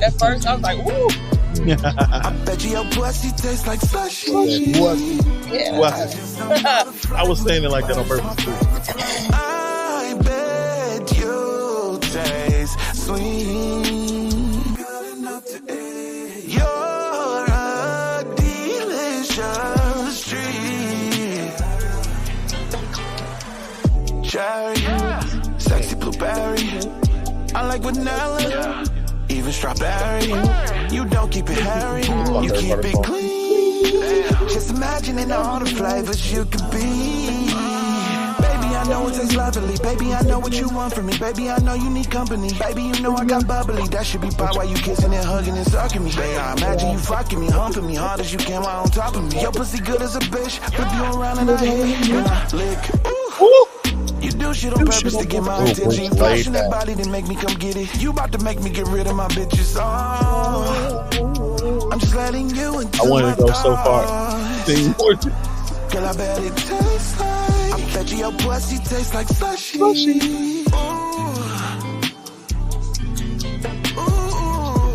[SPEAKER 8] At first, I was like, ooh.
[SPEAKER 1] I bet you your pussy tastes like slushy.
[SPEAKER 8] Yeah.
[SPEAKER 10] I was saying it like that on purpose too.
[SPEAKER 1] I bet you taste sweet. You're a delicious treat. Cherry, sexy blueberry. I like vanilla, even strawberry. You don't keep it hairy, you keep it clean. Just imagining all the flavors you could be. Baby, I know it tastes lovely. Baby, I know what you want from me. Baby, I know you need company. Baby, you know I got bubbly. That should be by while you kissing and hugging and sucking me. Baby, I imagine you fucking me, humping me hard as you can while on top of me. Your pussy good as a bitch. Flip you around and I hit and I lick. Ooh. You do shit on purpose to get my attention. You flashing that body to make me come get it. You about to make me get rid of my bitches. Oh, I'm just letting you into
[SPEAKER 10] I wanted to go so far.
[SPEAKER 1] Girl, I bet it tastes like. I bet you your pussy tastes like slushy. Ooh.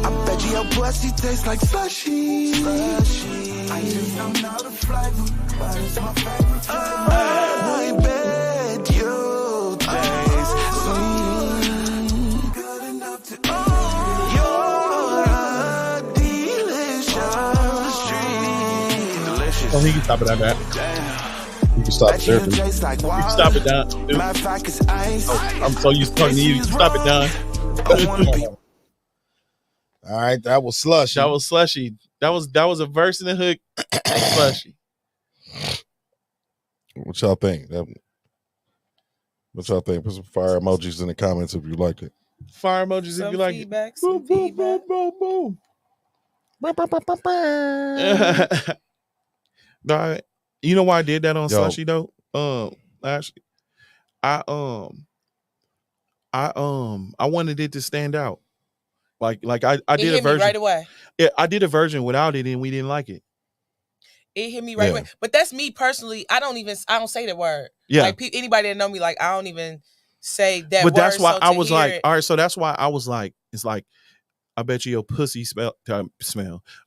[SPEAKER 1] I bet you your pussy tastes like slushy. I just don't know the flavor, but it's my favorite flavor. I bet you taste sweet. Good enough to you're a delicious treat. Delicious.
[SPEAKER 10] Oh, he can stop it at that. You can stop it there.
[SPEAKER 1] Bet you taste like
[SPEAKER 10] You
[SPEAKER 1] water.
[SPEAKER 10] can stop it down. Dude.
[SPEAKER 1] Matter of fact, it's ice.
[SPEAKER 10] I'm so used to talking to you. You can stop it down.
[SPEAKER 1] I wanna be
[SPEAKER 7] All right, that was Slushy.
[SPEAKER 10] That was Slushy. That was a verse in the hook. Slushy.
[SPEAKER 9] What y'all think? What y'all think? Put some fire emojis in the comments if you liked it.
[SPEAKER 10] Fire emojis if you like it.
[SPEAKER 8] feedback,
[SPEAKER 10] Boom,
[SPEAKER 8] some
[SPEAKER 10] boom,
[SPEAKER 8] feedback.
[SPEAKER 10] boom, boom, boom. Nah, you know why I did that on
[SPEAKER 9] Yo.
[SPEAKER 10] Slushy though? Actually, I wanted it to stand out. Like I
[SPEAKER 8] It
[SPEAKER 10] did a
[SPEAKER 8] hit me
[SPEAKER 10] version.
[SPEAKER 8] right away.
[SPEAKER 10] Yeah, I did a version without it, and we didn't like it.
[SPEAKER 8] It hit me right
[SPEAKER 9] Yeah.
[SPEAKER 8] away. But that's me personally. I don't say the word.
[SPEAKER 10] Yeah,
[SPEAKER 8] Like anybody that know me, like I don't even say that
[SPEAKER 10] but
[SPEAKER 8] word.
[SPEAKER 10] that's why
[SPEAKER 8] so
[SPEAKER 10] I
[SPEAKER 8] to
[SPEAKER 10] was
[SPEAKER 8] hear
[SPEAKER 10] like,
[SPEAKER 8] it-
[SPEAKER 10] all right. So that's why I was like, it's like, I bet you your pussy smell.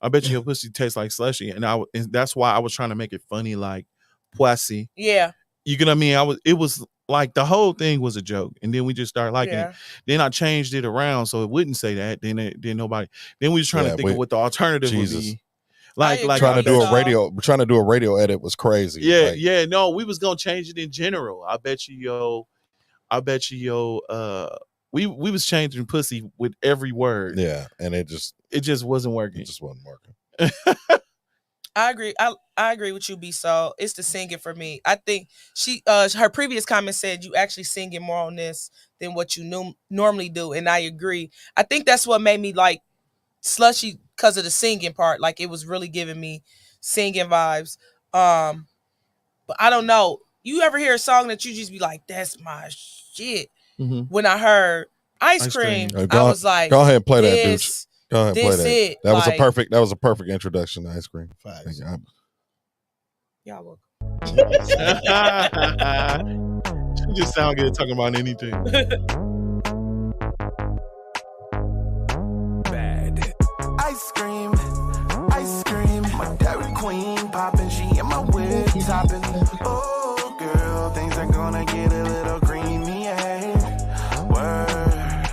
[SPEAKER 10] I bet you your pussy tastes like slushy, and that's why I was trying to make it funny, like pussy.
[SPEAKER 8] yeah,
[SPEAKER 10] You get what I mean? It was like the whole thing was a joke, and then we just started liking
[SPEAKER 8] yeah.
[SPEAKER 10] it. Then I changed it around so it wouldn't say that. Then nobody. Then we was trying
[SPEAKER 9] Yeah,
[SPEAKER 10] to think of what the alternative
[SPEAKER 9] Jesus.
[SPEAKER 10] would be.
[SPEAKER 8] I
[SPEAKER 10] Like
[SPEAKER 8] agree.
[SPEAKER 9] Trying to do
[SPEAKER 8] So-
[SPEAKER 9] trying to do a radio edit was crazy.
[SPEAKER 10] yeah,
[SPEAKER 9] Like,
[SPEAKER 10] yeah. No, we was gonna change it in general. I bet you we was changing pussy with every word.
[SPEAKER 9] yeah, and it just
[SPEAKER 10] wasn't working.
[SPEAKER 9] wasn't working.
[SPEAKER 8] I agree. I agree with you, B. So it's the singing for me. I think her previous comment said you actually singing more on this than what you normally do, and I agree. I think that's what made me like Slushy because of the singing part. Like it was really giving me singing vibes. But I don't know. You ever hear a song that you just be like, "That's my shit," when I heard ice cream, I was like,
[SPEAKER 9] go ahead and play that, dude.
[SPEAKER 8] this,
[SPEAKER 9] Go ahead and play
[SPEAKER 8] this
[SPEAKER 9] that.
[SPEAKER 8] it.
[SPEAKER 9] That was
[SPEAKER 8] Like,
[SPEAKER 9] a perfect introduction to ice cream.
[SPEAKER 7] Facts.
[SPEAKER 8] y'all welcome.
[SPEAKER 10] She just sound good talking about anything.
[SPEAKER 1] Ice cream, my Dairy Queen poppin', she in my whip toppin'. Oh, girl, things are gonna get a little creamy, eh? Word.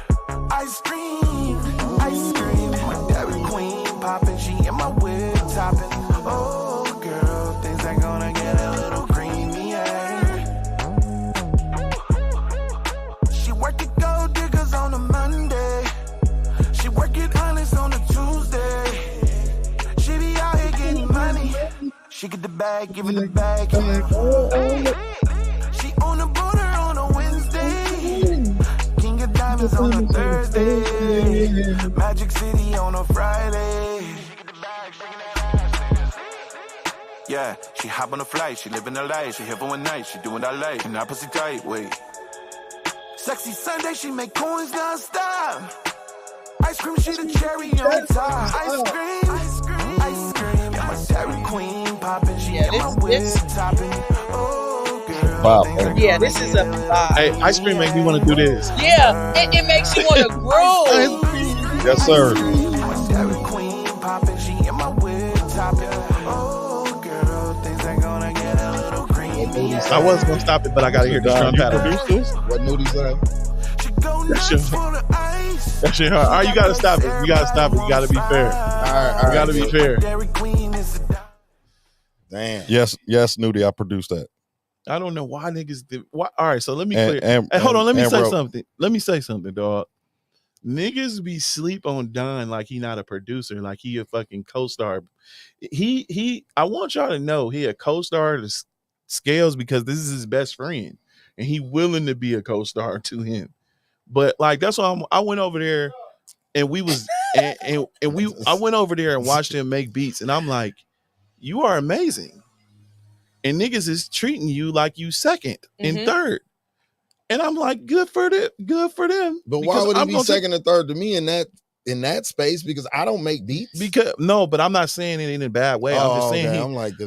[SPEAKER 1] Ice cream, my Dairy Queen poppin', she in my whip toppin'. Oh, girl, things are gonna get a little creamy, eh? She work it gold diggers on a Monday. She work it honest on a Tuesday. She be out here getting money. She get the bag, give it the bag. She on the border on a Wednesday. King of Diamonds on a Thursday. Magic City on a Friday. Yeah, she hop on a flight, she living her life. She here for one night, she doing that life. And I pussy tight, wait. Sexy Sunday, she make coins non-stop. Ice cream, she the cherry on top. Ice cream. Yeah, my Dairy Queen poppin', she in my whip toppin'. Oh, girl.
[SPEAKER 9] Wow.
[SPEAKER 8] Yeah, this is a vibe.
[SPEAKER 10] Hey, ice cream make me want to do this.
[SPEAKER 8] Yeah, it makes you want to groove.
[SPEAKER 9] Yes, sir.
[SPEAKER 1] My Dairy Queen poppin', she in my whip toppin'. Oh, girl, things are gonna get a little creamy.
[SPEAKER 10] I was gonna stop it, but I gotta hear the drum pattern.
[SPEAKER 7] What Nudie said?
[SPEAKER 1] She go nuts for the ice.
[SPEAKER 10] That shit hard. All right, you gotta stop it. You gotta stop it. You gotta be fair.
[SPEAKER 7] All right.
[SPEAKER 10] You gotta be fair.
[SPEAKER 1] Dairy Queen is a
[SPEAKER 7] Damn.
[SPEAKER 9] Yes, Nudie, I produced that.
[SPEAKER 10] I don't know why niggas did. Why? All right, so let me
[SPEAKER 9] And-
[SPEAKER 10] clear.
[SPEAKER 9] and-
[SPEAKER 10] Hey, hold on. Let me
[SPEAKER 9] and
[SPEAKER 10] say
[SPEAKER 9] wrote-
[SPEAKER 10] something. Let me say something, dog. Niggas be sleep on Don like he not a producer, like he a fucking co-star. I want y'all to know he a co-star to Scalez because this is his best friend, and he willing to be a co-star to him. But like that's why I went over there, and we was and we I went over there and watched him make beats, and I'm like, you are amazing, and niggas is treating you like you second and third. And I'm like, good for them.
[SPEAKER 7] But why would he be second or third to me in that space? Because I don't make beats.
[SPEAKER 10] Because no, but I'm not saying it in a bad way. I'm just saying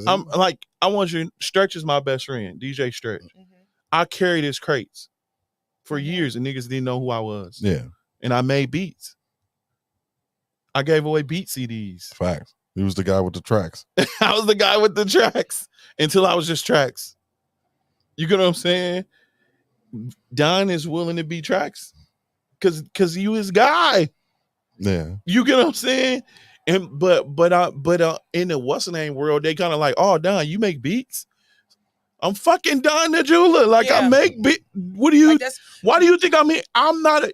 [SPEAKER 10] I'm like, I want you. Stretch is my best friend, DJ Stretch. I carried his crates for years, and niggas didn't know who I was.
[SPEAKER 9] Yeah,
[SPEAKER 10] and I made beats. I gave away beat CDs.
[SPEAKER 9] Facts. He was the guy with the tracks.
[SPEAKER 10] I was the guy with the tracks until I was just tracks. You get what I'm saying? Don is willing to be tracks because you his guy.
[SPEAKER 9] Yeah.
[SPEAKER 10] You get what I'm saying? And but in the what's the name world, they kind of like, oh Don, you make beats? I'm fucking Don the jeweler. Like I make beat. What do you why do you think I'm here?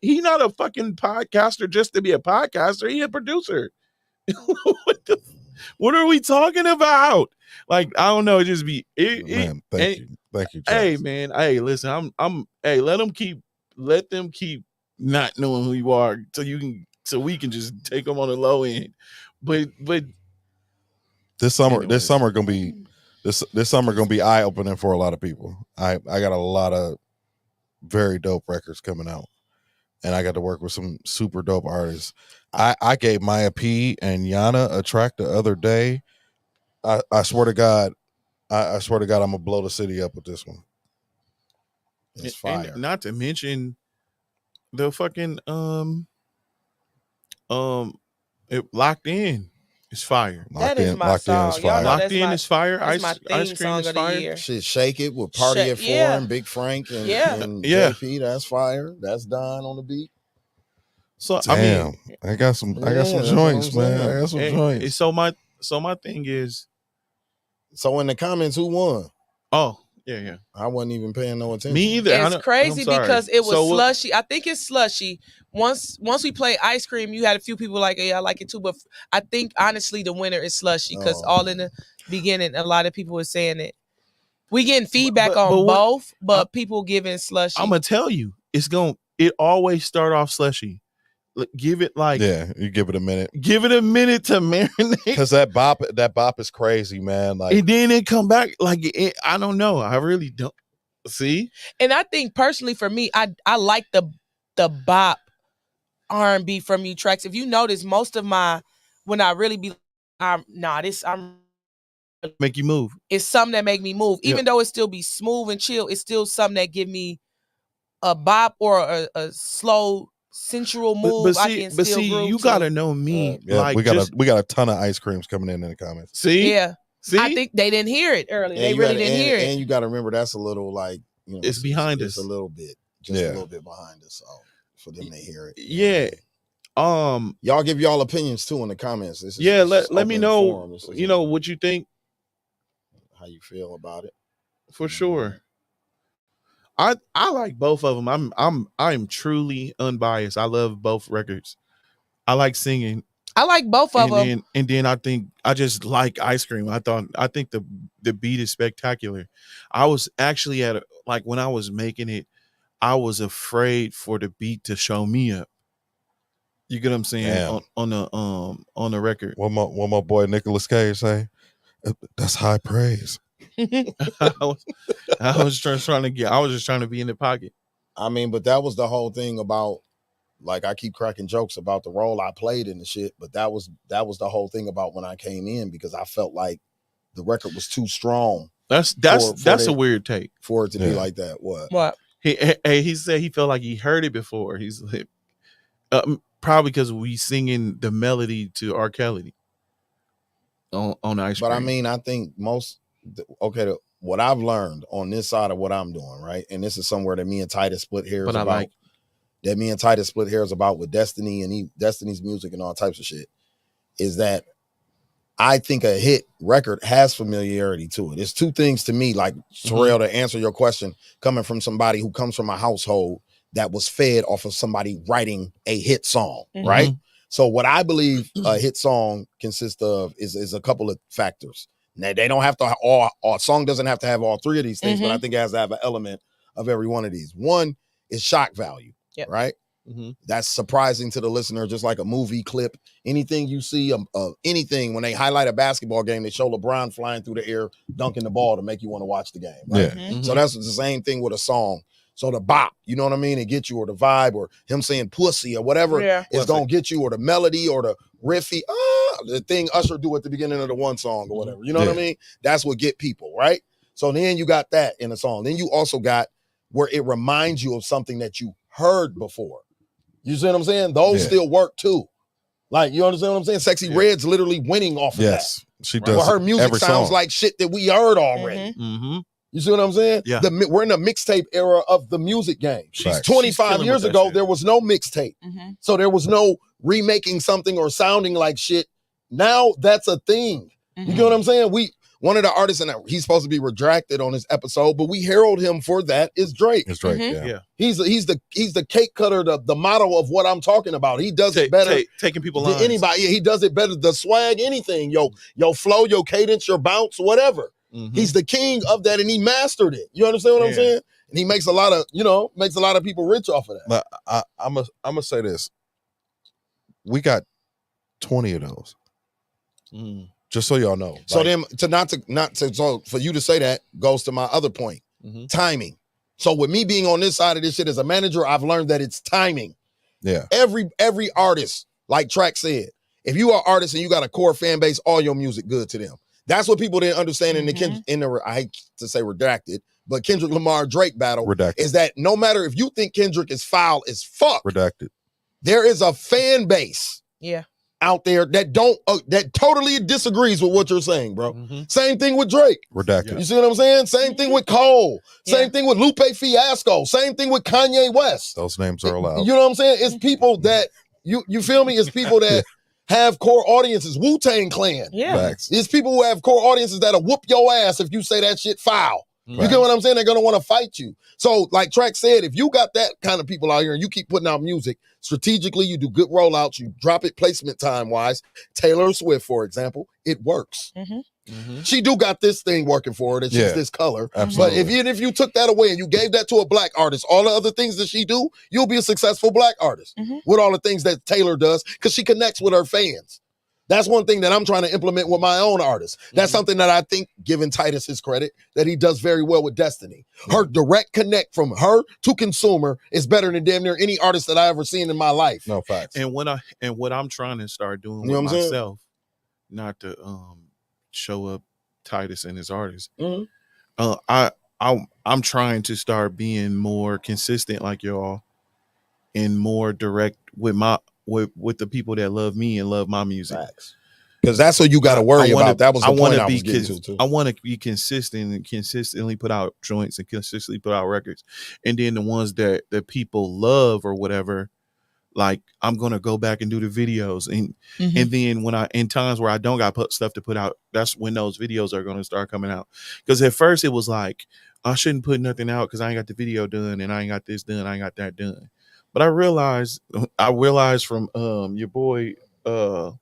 [SPEAKER 10] He not a fucking podcaster just to be a podcaster. He a producer. What are we talking about? Like, I don't know. It just be
[SPEAKER 9] Man, thank you. Thank you. James.
[SPEAKER 10] Hey man, hey, listen, hey, let them keep not knowing who you are so we can just take them on the low end. But
[SPEAKER 9] this summer gonna be eye opening for a lot of people. I got a lot of very dope records coming out, and I got to work with some super dope artists. I gave Maya P and Yana a track the other day. I swear to God, I'm gonna blow the city up with this one. It's fire.
[SPEAKER 10] And not to mention the fucking it Locked In is fire.
[SPEAKER 8] That is my song. Y'all know
[SPEAKER 10] Locked In is fire.
[SPEAKER 8] That's my
[SPEAKER 10] Ice
[SPEAKER 8] theme
[SPEAKER 10] cream
[SPEAKER 8] song
[SPEAKER 10] is
[SPEAKER 8] of the
[SPEAKER 10] fire.
[SPEAKER 8] year.
[SPEAKER 7] Shit, Shake It with Party at 4 and Big Frank and JP. That's fire. That's Don on the beat.
[SPEAKER 10] So
[SPEAKER 9] damn,
[SPEAKER 10] I mean,
[SPEAKER 9] I got some joints, man. I got some joints.
[SPEAKER 10] So my thing is,
[SPEAKER 7] so in the comments, who won?
[SPEAKER 10] Oh, yeah.
[SPEAKER 7] I wasn't even paying no attention.
[SPEAKER 10] Me either.
[SPEAKER 8] It's crazy because it was slushy. I think it's slushy. Once we play ice cream, you had a few people like, yeah, I like it too. But I think honestly, the winner is slushy because all in the beginning, a lot of people were saying it. We getting feedback on both, but people giving slushy.
[SPEAKER 10] I'm gonna tell you, it always start off slushy. Give it
[SPEAKER 9] you give it a minute.
[SPEAKER 10] Give it a minute to marinate.
[SPEAKER 9] Because that bop is crazy, man. Like,
[SPEAKER 10] and then it come back like I don't know. I really don't. See,
[SPEAKER 8] And I think personally for me, I like the bop R&B from you tracks. If you notice, most of my when I really be I'm
[SPEAKER 10] make you move.
[SPEAKER 8] it's something that make me move.
[SPEAKER 10] Yeah.
[SPEAKER 8] Even though it still be smooth and chill, it's still something that give me a bop or a slow sensual move. I can still groove
[SPEAKER 10] you
[SPEAKER 8] to.
[SPEAKER 10] gotta know me.
[SPEAKER 9] Yeah,
[SPEAKER 10] like
[SPEAKER 9] we got
[SPEAKER 10] just,
[SPEAKER 9] a ton of ice creams coming in the comments.
[SPEAKER 10] see,
[SPEAKER 8] Yeah.
[SPEAKER 10] see,
[SPEAKER 8] I think they didn't hear it early.
[SPEAKER 7] And
[SPEAKER 8] They
[SPEAKER 7] you
[SPEAKER 8] really
[SPEAKER 7] gotta-
[SPEAKER 8] didn't hear it.
[SPEAKER 7] And you got to remember that's a little like
[SPEAKER 10] it's behind
[SPEAKER 7] it's
[SPEAKER 10] us.
[SPEAKER 7] a little bit, just
[SPEAKER 9] Yeah.
[SPEAKER 7] a little bit behind us. So for them to hear it,
[SPEAKER 10] Yeah.
[SPEAKER 7] Y'all give y'all opinions too in the comments. This is
[SPEAKER 10] Yeah.
[SPEAKER 7] this is
[SPEAKER 10] Let me
[SPEAKER 7] open
[SPEAKER 10] know.
[SPEAKER 7] forum. This is
[SPEAKER 10] You know what you think
[SPEAKER 7] how you feel about it.
[SPEAKER 10] for sure. I like both of them. I'm truly unbiased. I love both records. I like singing.
[SPEAKER 8] I like both of them.
[SPEAKER 10] And then I think I just like ice cream. I think the beat is spectacular. I was actually like when I was making it, I was afraid for the beat to show me up. You get what I'm saying?
[SPEAKER 9] Damn.
[SPEAKER 10] On the record.
[SPEAKER 9] What my boy Nicolas Cage say? That's high praise.
[SPEAKER 10] I was just trying to be in the pocket.
[SPEAKER 7] I mean, but that was the whole thing about, like, I keep cracking jokes about the role I played in the shit, but that was the whole thing about when I came in, because I felt like the record was too strong.
[SPEAKER 10] That's a weird take
[SPEAKER 7] for it to be like that.
[SPEAKER 8] What?
[SPEAKER 10] He said he felt like he heard it before. He's like, probably because we singing the melody to R. Kelly on Ice Cream.
[SPEAKER 7] But I mean, I think what I've learned on this side of what I'm doing, right? And this is somewhere that me and Titus split hairs
[SPEAKER 10] But I
[SPEAKER 7] about.
[SPEAKER 10] like-
[SPEAKER 7] That me and Titus split hairs about with Destiny and Destiny's music and all types of shit, is that I think a hit record has familiarity to it. It's two things to me, like Terrell, to answer your question, coming from somebody who comes from a household that was fed off of somebody writing a hit song, right? So what I believe a hit song consists of is a couple of factors. Now, they don't have to a song doesn't have to have all three of these things, but I think it has to have an element of every one of these. One is shock value, right? That's surprising to the listener, just like a movie clip. Anything you see, anything, when they highlight a basketball game, they show LeBron flying through the air, dunking the ball to make you want to watch the game, right? So that's the same thing with a song. So the bop, you know what I mean? It gets you, or the vibe, or him saying pussy, or whatever is going to get you, or the melody, or the riffy, the thing Usher do at the beginning of the one song, or whatever. You know what I mean? That's what get people, right? So then you got that in a song. Then you also got where it reminds you of something that you heard before. You see what I'm saying? Those still work too. Like, you understand what I'm saying? Sexy Red's literally winning off of that.
[SPEAKER 9] She does.
[SPEAKER 7] Well, her music
[SPEAKER 9] every
[SPEAKER 7] sounds
[SPEAKER 9] song.
[SPEAKER 7] like shit that we heard already. You see what I'm saying?
[SPEAKER 10] Yeah.
[SPEAKER 7] We're in the mixtape era of the music game.
[SPEAKER 10] She's
[SPEAKER 7] 25
[SPEAKER 10] killing
[SPEAKER 7] years
[SPEAKER 10] with that
[SPEAKER 7] ago,
[SPEAKER 10] shit.
[SPEAKER 7] there was no mixtape. So there was no remaking something or sounding like shit. Now that's a thing. You get what I'm saying? One of the artists, and he's supposed to be retracted on this episode, but we herald him for that, is Drake.
[SPEAKER 9] It's Drake, yeah.
[SPEAKER 7] He's the cake cutter, the model of what I'm talking about. He does it better
[SPEAKER 10] taking people
[SPEAKER 7] than
[SPEAKER 10] lines.
[SPEAKER 7] anybody. Yeah, he does it better. The swag, anything, your flow, your cadence, your bounce, whatever. He's the king of that, and he mastered it. You understand what I'm saying? And he makes a lot of people rich off of that.
[SPEAKER 9] But I'm gonna say this: we got 20 of those. Just so y'all know.
[SPEAKER 7] So so for you to say that goes to my other point, timing. So with me being on this side of this shit as a manager, I've learned that it's timing.
[SPEAKER 9] Yeah.
[SPEAKER 7] Every artist, like Track said, if you are an artist and you got a core fan base, all your music good to them. That's what people didn't understand in the I hate to say redacted, but Kendrick Lamar Drake battle is that no matter if you think Kendrick is foul as fuck,
[SPEAKER 9] redacted,
[SPEAKER 7] there is a fan base out there that that totally disagrees with what you're saying, bro. Same thing with Drake.
[SPEAKER 9] Redacted.
[SPEAKER 7] You see what I'm saying? Same thing with Cole. Same thing with Lupe Fiasco. Same thing with Kanye West.
[SPEAKER 9] Those names are allowed.
[SPEAKER 7] You know what I'm saying? It's people that you feel me? It's people that have core audiences. Wu-Tang Clan.
[SPEAKER 9] Facts.
[SPEAKER 7] It's people who have core audiences that'll whoop your ass if you say that shit foul. You get what I'm saying? They're gonna want to fight you. So, like Track said, if you got that kind of people out here and you keep putting out music strategically, you do good rollouts, you drop it placement time wise. Taylor Swift, for example, it works. She do got this thing working for her that she's this color.
[SPEAKER 9] Absolutely.
[SPEAKER 7] But even if you took that away and you gave that to a black artist, all the other things that she do, you'll be a successful black artist with all the things that Taylor does because she connects with her fans. That's one thing that I'm trying to implement with my own artists. That's something that I think, giving Titus his credit, that he does very well with Destiny. Her direct connect from her to consumer is better than damn near any artist that I ever seen in my life.
[SPEAKER 9] No facts.
[SPEAKER 10] And what I'm trying to start doing
[SPEAKER 7] You know
[SPEAKER 10] with
[SPEAKER 7] what I'm saying?
[SPEAKER 10] myself, not to show up Titus and his artists.
[SPEAKER 7] Mhm.
[SPEAKER 10] I'm trying to start being more consistent like y'all, and more direct with with the people that love me and love my music.
[SPEAKER 7] Because that's what you got to worry about. That was the point I was
[SPEAKER 10] be
[SPEAKER 7] getting to too.
[SPEAKER 10] I want to be consistent and consistently put out joints and consistently put out records, and then the ones that people love or whatever, like I'm gonna go back and do the videos, and then when in times where I don't got stuff to put out, that's when those videos are gonna start coming out. Because at first it was like I shouldn't put nothing out because I ain't got the video done and I ain't got this done, I ain't got that done. But I realized from your boy that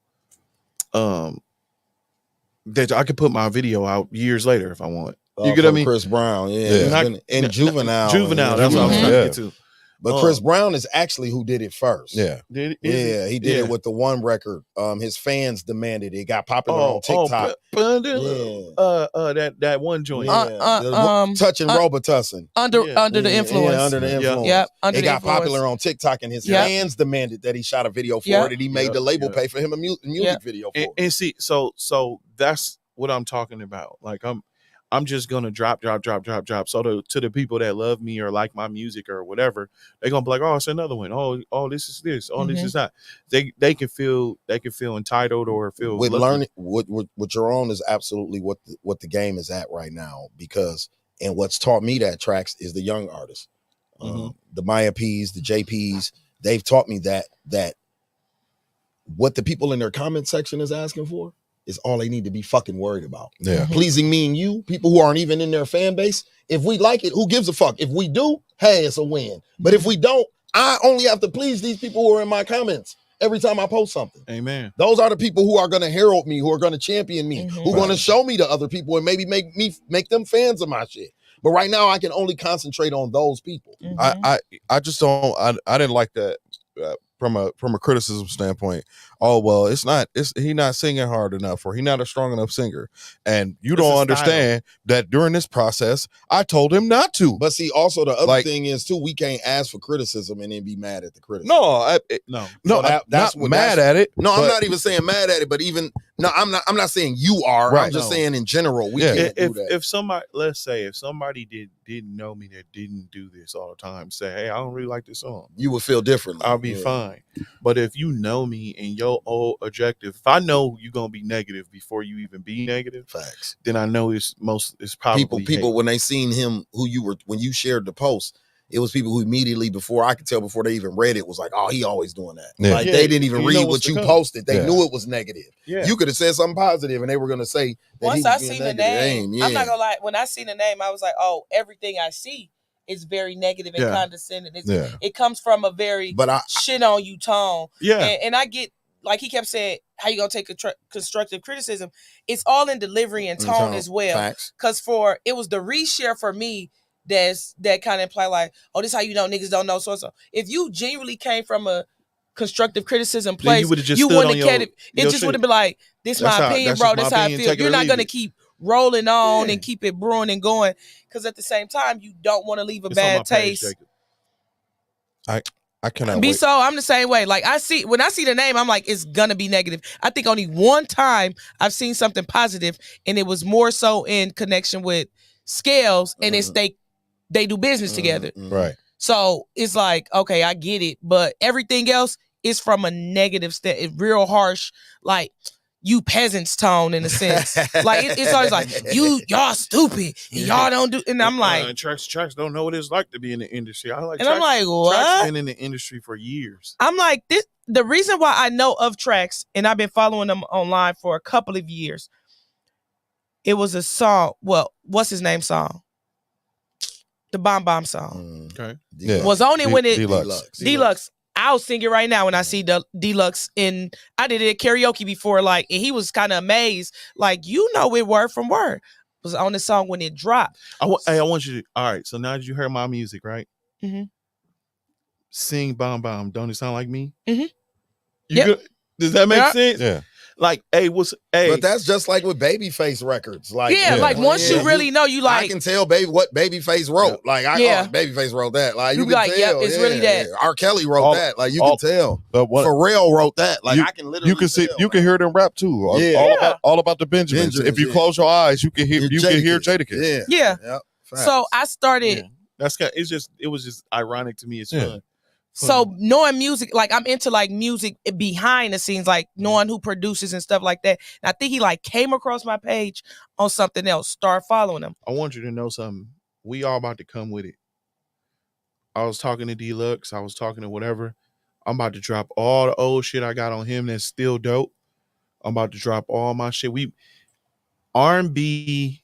[SPEAKER 10] I could put my video out years later if I want. You get what I mean?
[SPEAKER 7] Chris Brown, and Juvenile.
[SPEAKER 10] Juvenile, that's what I was trying to get to.
[SPEAKER 7] But Chris Brown is actually who did it first.
[SPEAKER 9] Yeah.
[SPEAKER 10] He
[SPEAKER 7] did it with the one record. His fans demanded it. Got popular on TikTok.
[SPEAKER 10] That one joint.
[SPEAKER 7] Touching Robitussin.
[SPEAKER 8] Under the influence.
[SPEAKER 7] Under the influence.
[SPEAKER 8] Yep.
[SPEAKER 7] It got popular on TikTok, and his fans demanded that he shot a video for it, and he made the label pay for him a music video for it.
[SPEAKER 10] And see, so that's what I'm talking about. Like I'm just gonna drop. So to the people that love me or like my music or whatever, they're gonna be like, oh, it's another one. Oh, this is this. Oh, this is that. They can feel entitled or feel
[SPEAKER 7] with
[SPEAKER 10] lucky.
[SPEAKER 7] learning what you're on is absolutely what the game is at right now. Because and what's taught me that tracks is the young artists, the Maya P's, the JP's. They've taught me that what the people in their comment section is asking for is all they need to be fucking worried about.
[SPEAKER 9] Yeah.
[SPEAKER 7] Pleasing me and you, people who aren't even in their fan base. If we like it, who gives a fuck? If we do, hey, it's a win. But if we don't, I only have to please these people who are in my comments every time I post something.
[SPEAKER 10] Amen.
[SPEAKER 7] Those are the people who are going to herald me, who are going to champion me, who are going to show me to other people and maybe make them fans of my shit. But right now, I can only concentrate on those people.
[SPEAKER 9] I just don't. I didn't like that from a criticism standpoint. Oh well, he's not singing hard enough, or he's not a strong enough singer, and you don't understand that during this process, I told him not to.
[SPEAKER 7] But see, also the other thing is too, we can't ask for criticism and then be mad at the criticism.
[SPEAKER 9] No, that's not mad at it.
[SPEAKER 7] No, I'm not even saying mad at it, but I'm not saying you are. Right. I'm just saying in general, we can't do that.
[SPEAKER 10] If somebody, let's say, if somebody didn't know me, that didn't do this all the time, say, hey, I don't really like this song,
[SPEAKER 7] you would feel differently.
[SPEAKER 10] I'll be fine. But if you know me and your whole objective, if I know you're gonna be negative before you even be negative,
[SPEAKER 7] facts,
[SPEAKER 10] then I know it's probably
[SPEAKER 7] people when they seen him, when you shared the post, it was people who immediately before they even read it was like, oh, he always doing that.
[SPEAKER 9] Yeah.
[SPEAKER 7] Like they didn't even read what you posted. They knew it was negative.
[SPEAKER 10] Yeah.
[SPEAKER 7] You could have said something positive and they were gonna say that
[SPEAKER 8] once I seen the name, I'm not gonna lie, when I seen the name, I was like, oh, everything I see is very negative and condescending. It comes from a very shit on you tone.
[SPEAKER 10] Yeah.
[SPEAKER 8] And I get, like he kept saying, how you gonna take constructive criticism? It's all in delivery and tone as well. Because it was the reshare for me that kind of imply like, oh, this how you know niggas don't know so. If you genuinely came from a constructive criticism place, you wouldn't have cared. It just would have been like, this my opinion, bro. That's how I feel. You're not gonna keep rolling on and keep it brewing and going, because at the same time, you don't want to leave a bad taste.
[SPEAKER 9] I cannot
[SPEAKER 8] be
[SPEAKER 9] wait.
[SPEAKER 8] So I'm the same way. Like when I see the name, I'm like, it's gonna be negative. I think only one time I've seen something positive, and it was more so in connection with Scalez, and it's they do business together.
[SPEAKER 9] Right.
[SPEAKER 8] So it's like, okay, I get it, but everything else is from a negative real harsh, like, you peasants tone in a sense. Like it's always like, y'all stupid and y'all don't do, and I'm like,
[SPEAKER 10] Tracks don't know what it's like to be in the industry. I'm like,
[SPEAKER 8] what?
[SPEAKER 10] Tracks been in the industry for years.
[SPEAKER 8] I'm like, the reason why I know of Tracks, and I've been following them online for a couple of years, it was a song. Well, what's his name song? The Bomb Bomb song.
[SPEAKER 10] Okay.
[SPEAKER 7] Yeah.
[SPEAKER 8] Was on it when it
[SPEAKER 7] Deluxe.
[SPEAKER 8] I'll sing it right now when I see the Deluxe I did it at karaoke before, like, and he was kind of amazed, like, you know it word from word. It was on the song when it dropped.
[SPEAKER 10] I want you to, all right, so now that you heard my music, right?
[SPEAKER 8] Mm-hmm.
[SPEAKER 10] Sing Bomb Bomb. Don't it sound like me?
[SPEAKER 8] Mm-hmm.
[SPEAKER 10] Does that make sense?
[SPEAKER 9] Yeah.
[SPEAKER 10] Like, hey,
[SPEAKER 7] But that's just like with Babyface records. Like,
[SPEAKER 8] Yeah, like once you really know, you like
[SPEAKER 7] I can tell what Babyface wrote. Like, Babyface wrote that. Like, you
[SPEAKER 8] be
[SPEAKER 7] can
[SPEAKER 8] like,
[SPEAKER 7] tell.
[SPEAKER 8] yep, it's really that.
[SPEAKER 7] R. Kelly wrote that. Like, you can tell.
[SPEAKER 9] But what
[SPEAKER 7] Pharrell wrote that. Like, I can literally
[SPEAKER 9] you can see,
[SPEAKER 7] tell,
[SPEAKER 9] you can hear them rap too. All about the Benjamins. If you close your eyes, you can hear Jadakiss.
[SPEAKER 8] Yeah.
[SPEAKER 7] Yep.
[SPEAKER 8] So I started.
[SPEAKER 10] That's kind. It was just ironic to me. It's fun.
[SPEAKER 8] So knowing music, like I'm into like music behind the scenes, like knowing who produces and stuff like that. And I think he like came across my page on something else. Start following him.
[SPEAKER 10] I want you to know something. We all about to come with it. I was talking to Deluxe. I was talking to whatever. I'm about to drop all the old shit I got on him that's still dope. I'm about to drop all my shit. R&B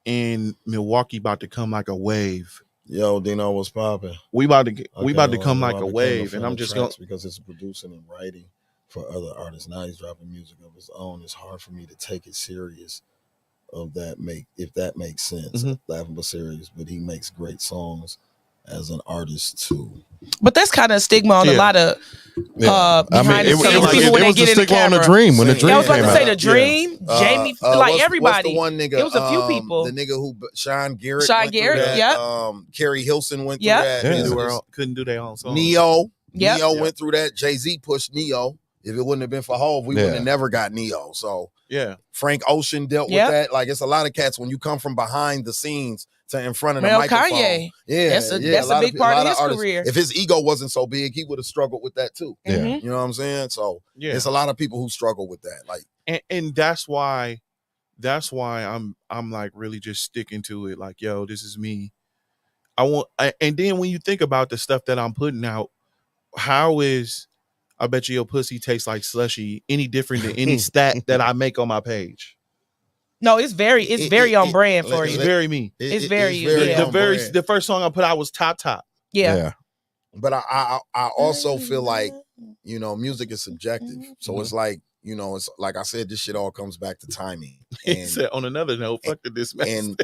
[SPEAKER 10] in Milwaukee about to come like a wave.
[SPEAKER 7] Yo, Dino, what's popping?
[SPEAKER 10] We about to come like a wave, and I'm just going
[SPEAKER 7] because it's producing and writing for other artists. Now he's dropping music of his own. It's hard for me to take it serious. If that makes sense, laughable serious, but he makes great songs as an artist too.
[SPEAKER 8] But that's kind of a stigma on a lot of behind the scenes people when they get in the camera.
[SPEAKER 9] On the Dream when the Dream
[SPEAKER 8] I was about to
[SPEAKER 9] came
[SPEAKER 8] say
[SPEAKER 9] out.
[SPEAKER 8] the Dream, Jamie, like everybody.
[SPEAKER 7] What's the one nigga?
[SPEAKER 8] It was a few people.
[SPEAKER 7] The nigga who Sean Garrett.
[SPEAKER 8] Yeah.
[SPEAKER 7] Carrie Hilson went through that.
[SPEAKER 10] couldn't do their own song.
[SPEAKER 7] Neo went through that. Jay-Z pushed Neo. If it wouldn't have been for Hov, we wouldn't have never got Neo. So Frank Ocean dealt with that. Like it's a lot of cats when you come from behind the scenes to in front of the microphone.
[SPEAKER 8] Kanye.
[SPEAKER 7] Yeah,
[SPEAKER 8] that's a big part of his career.
[SPEAKER 7] If his ego wasn't so big, he would have struggled with that too.
[SPEAKER 9] Yeah.
[SPEAKER 7] You know what I'm saying? So there's a lot of people who struggle with that. Like,
[SPEAKER 10] and that's why I'm like really just sticking to it. Like, yo, this is me. And then when you think about the stuff that I'm putting out, how is I bet you your pussy tastes like slushy any different than any stat that I make on my page?
[SPEAKER 8] No, it's very on brand for you.
[SPEAKER 10] It's very me.
[SPEAKER 8] It's very
[SPEAKER 10] the first song I put out was Top.
[SPEAKER 8] Yeah.
[SPEAKER 7] But I also feel like, you know, music is subjective. So it's like, you know, it's like I said, this shit all comes back to timing. And
[SPEAKER 10] said, on another note, fuck this man.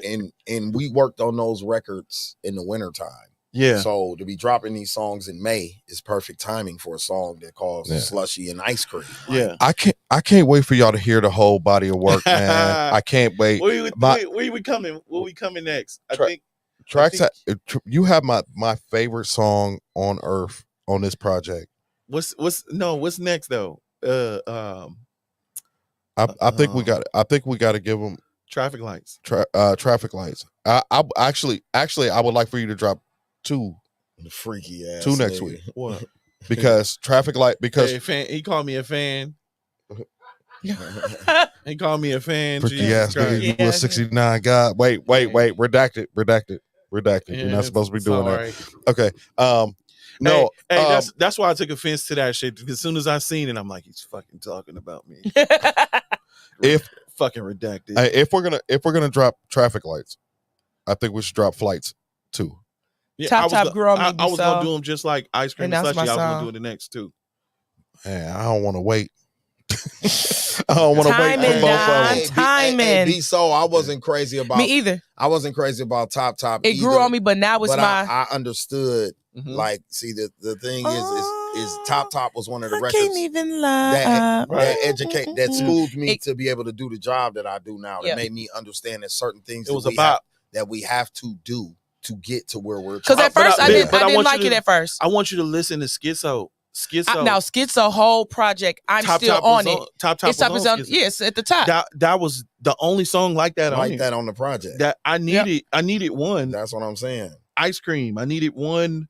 [SPEAKER 7] And we worked on those records in the wintertime.
[SPEAKER 10] Yeah.
[SPEAKER 7] So to be dropping these songs in May is perfect timing for a song that calls Slushy and Ice Cream.
[SPEAKER 10] Right?
[SPEAKER 7] Yeah.
[SPEAKER 9] I can't wait for y'all to hear the whole body of work, man. I can't wait.
[SPEAKER 10] Where we coming? Where we coming next?
[SPEAKER 9] You have my favorite song on earth on this project.
[SPEAKER 10] What's next though?
[SPEAKER 9] I think we got to give them
[SPEAKER 10] Traffic Lights.
[SPEAKER 9] Traffic Lights. I would like for you to drop two.
[SPEAKER 7] The freaky ass.
[SPEAKER 9] Two next
[SPEAKER 7] nigga.
[SPEAKER 9] week.
[SPEAKER 10] What?
[SPEAKER 9] Because Traffic Light. Because
[SPEAKER 10] he called me a fan. He called me a fan.
[SPEAKER 9] Freaky ass nigga. You a 69 guy. Wait. Redacted. You're not supposed to be doing that.
[SPEAKER 10] Right.
[SPEAKER 9] Okay. No.
[SPEAKER 10] That's why I took offense to that shit. Because as soon as I seen it, I'm like, he's fucking talking about me.
[SPEAKER 9] If
[SPEAKER 10] fucking redacted.
[SPEAKER 9] If we're gonna drop Traffic Lights, I think we should drop Flights too.
[SPEAKER 10] Yeah,
[SPEAKER 8] Top grew on me.
[SPEAKER 10] I was gonna do them just like Ice Cream and Slushy. I was gonna do it the next two.
[SPEAKER 9] Man, I don't want to wait. I don't want to wait for both of them.
[SPEAKER 8] Timing.
[SPEAKER 7] So I wasn't crazy about
[SPEAKER 8] me either.
[SPEAKER 7] I wasn't crazy about Top.
[SPEAKER 8] It grew on me, but now it's
[SPEAKER 7] I understood. Like, see, the thing is Top was one of the records.
[SPEAKER 8] I can't even lie.
[SPEAKER 7] That schooled me to be able to do the job that I do now. That made me understand that certain things that we have to do to get to where we're.
[SPEAKER 8] Because at first I didn't like it at first.
[SPEAKER 10] I want you to listen to Schizo.
[SPEAKER 8] Now Schizo whole project, I'm still on it.
[SPEAKER 10] Top
[SPEAKER 8] is on. Yes, at the top.
[SPEAKER 10] That was the only song like that
[SPEAKER 7] on the project.
[SPEAKER 10] That I needed. I needed one.
[SPEAKER 7] That's what I'm saying.
[SPEAKER 10] Ice Cream. I needed one.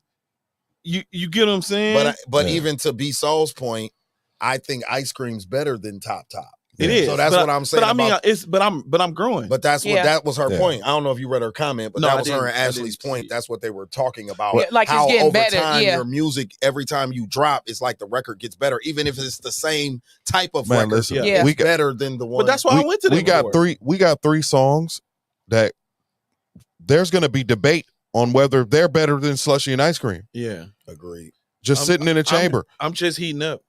[SPEAKER 10] You get what I'm saying?
[SPEAKER 7] But even to B Soul's point, I think Ice Cream's better than Top.
[SPEAKER 10] It is.
[SPEAKER 7] So that's what I'm saying.
[SPEAKER 10] But I mean, but I'm growing.
[SPEAKER 7] But that's what that was her point. I don't know if you read her comment, but that was her and Ashley's point. That's what they were talking about.
[SPEAKER 8] Yeah, like
[SPEAKER 7] how
[SPEAKER 8] it's getting
[SPEAKER 7] over
[SPEAKER 8] better.
[SPEAKER 7] time your music, every time you drop, it's like the record gets better, even if it's the same type of record.
[SPEAKER 9] Listen,
[SPEAKER 7] it's better than the one.
[SPEAKER 10] But that's why I went to them.
[SPEAKER 9] We got three songs that there's going to be debate on whether they're better than Slushy and Ice Cream.
[SPEAKER 10] Yeah,
[SPEAKER 7] agreed.
[SPEAKER 9] Just sitting in a chamber.
[SPEAKER 10] I'm just heating up.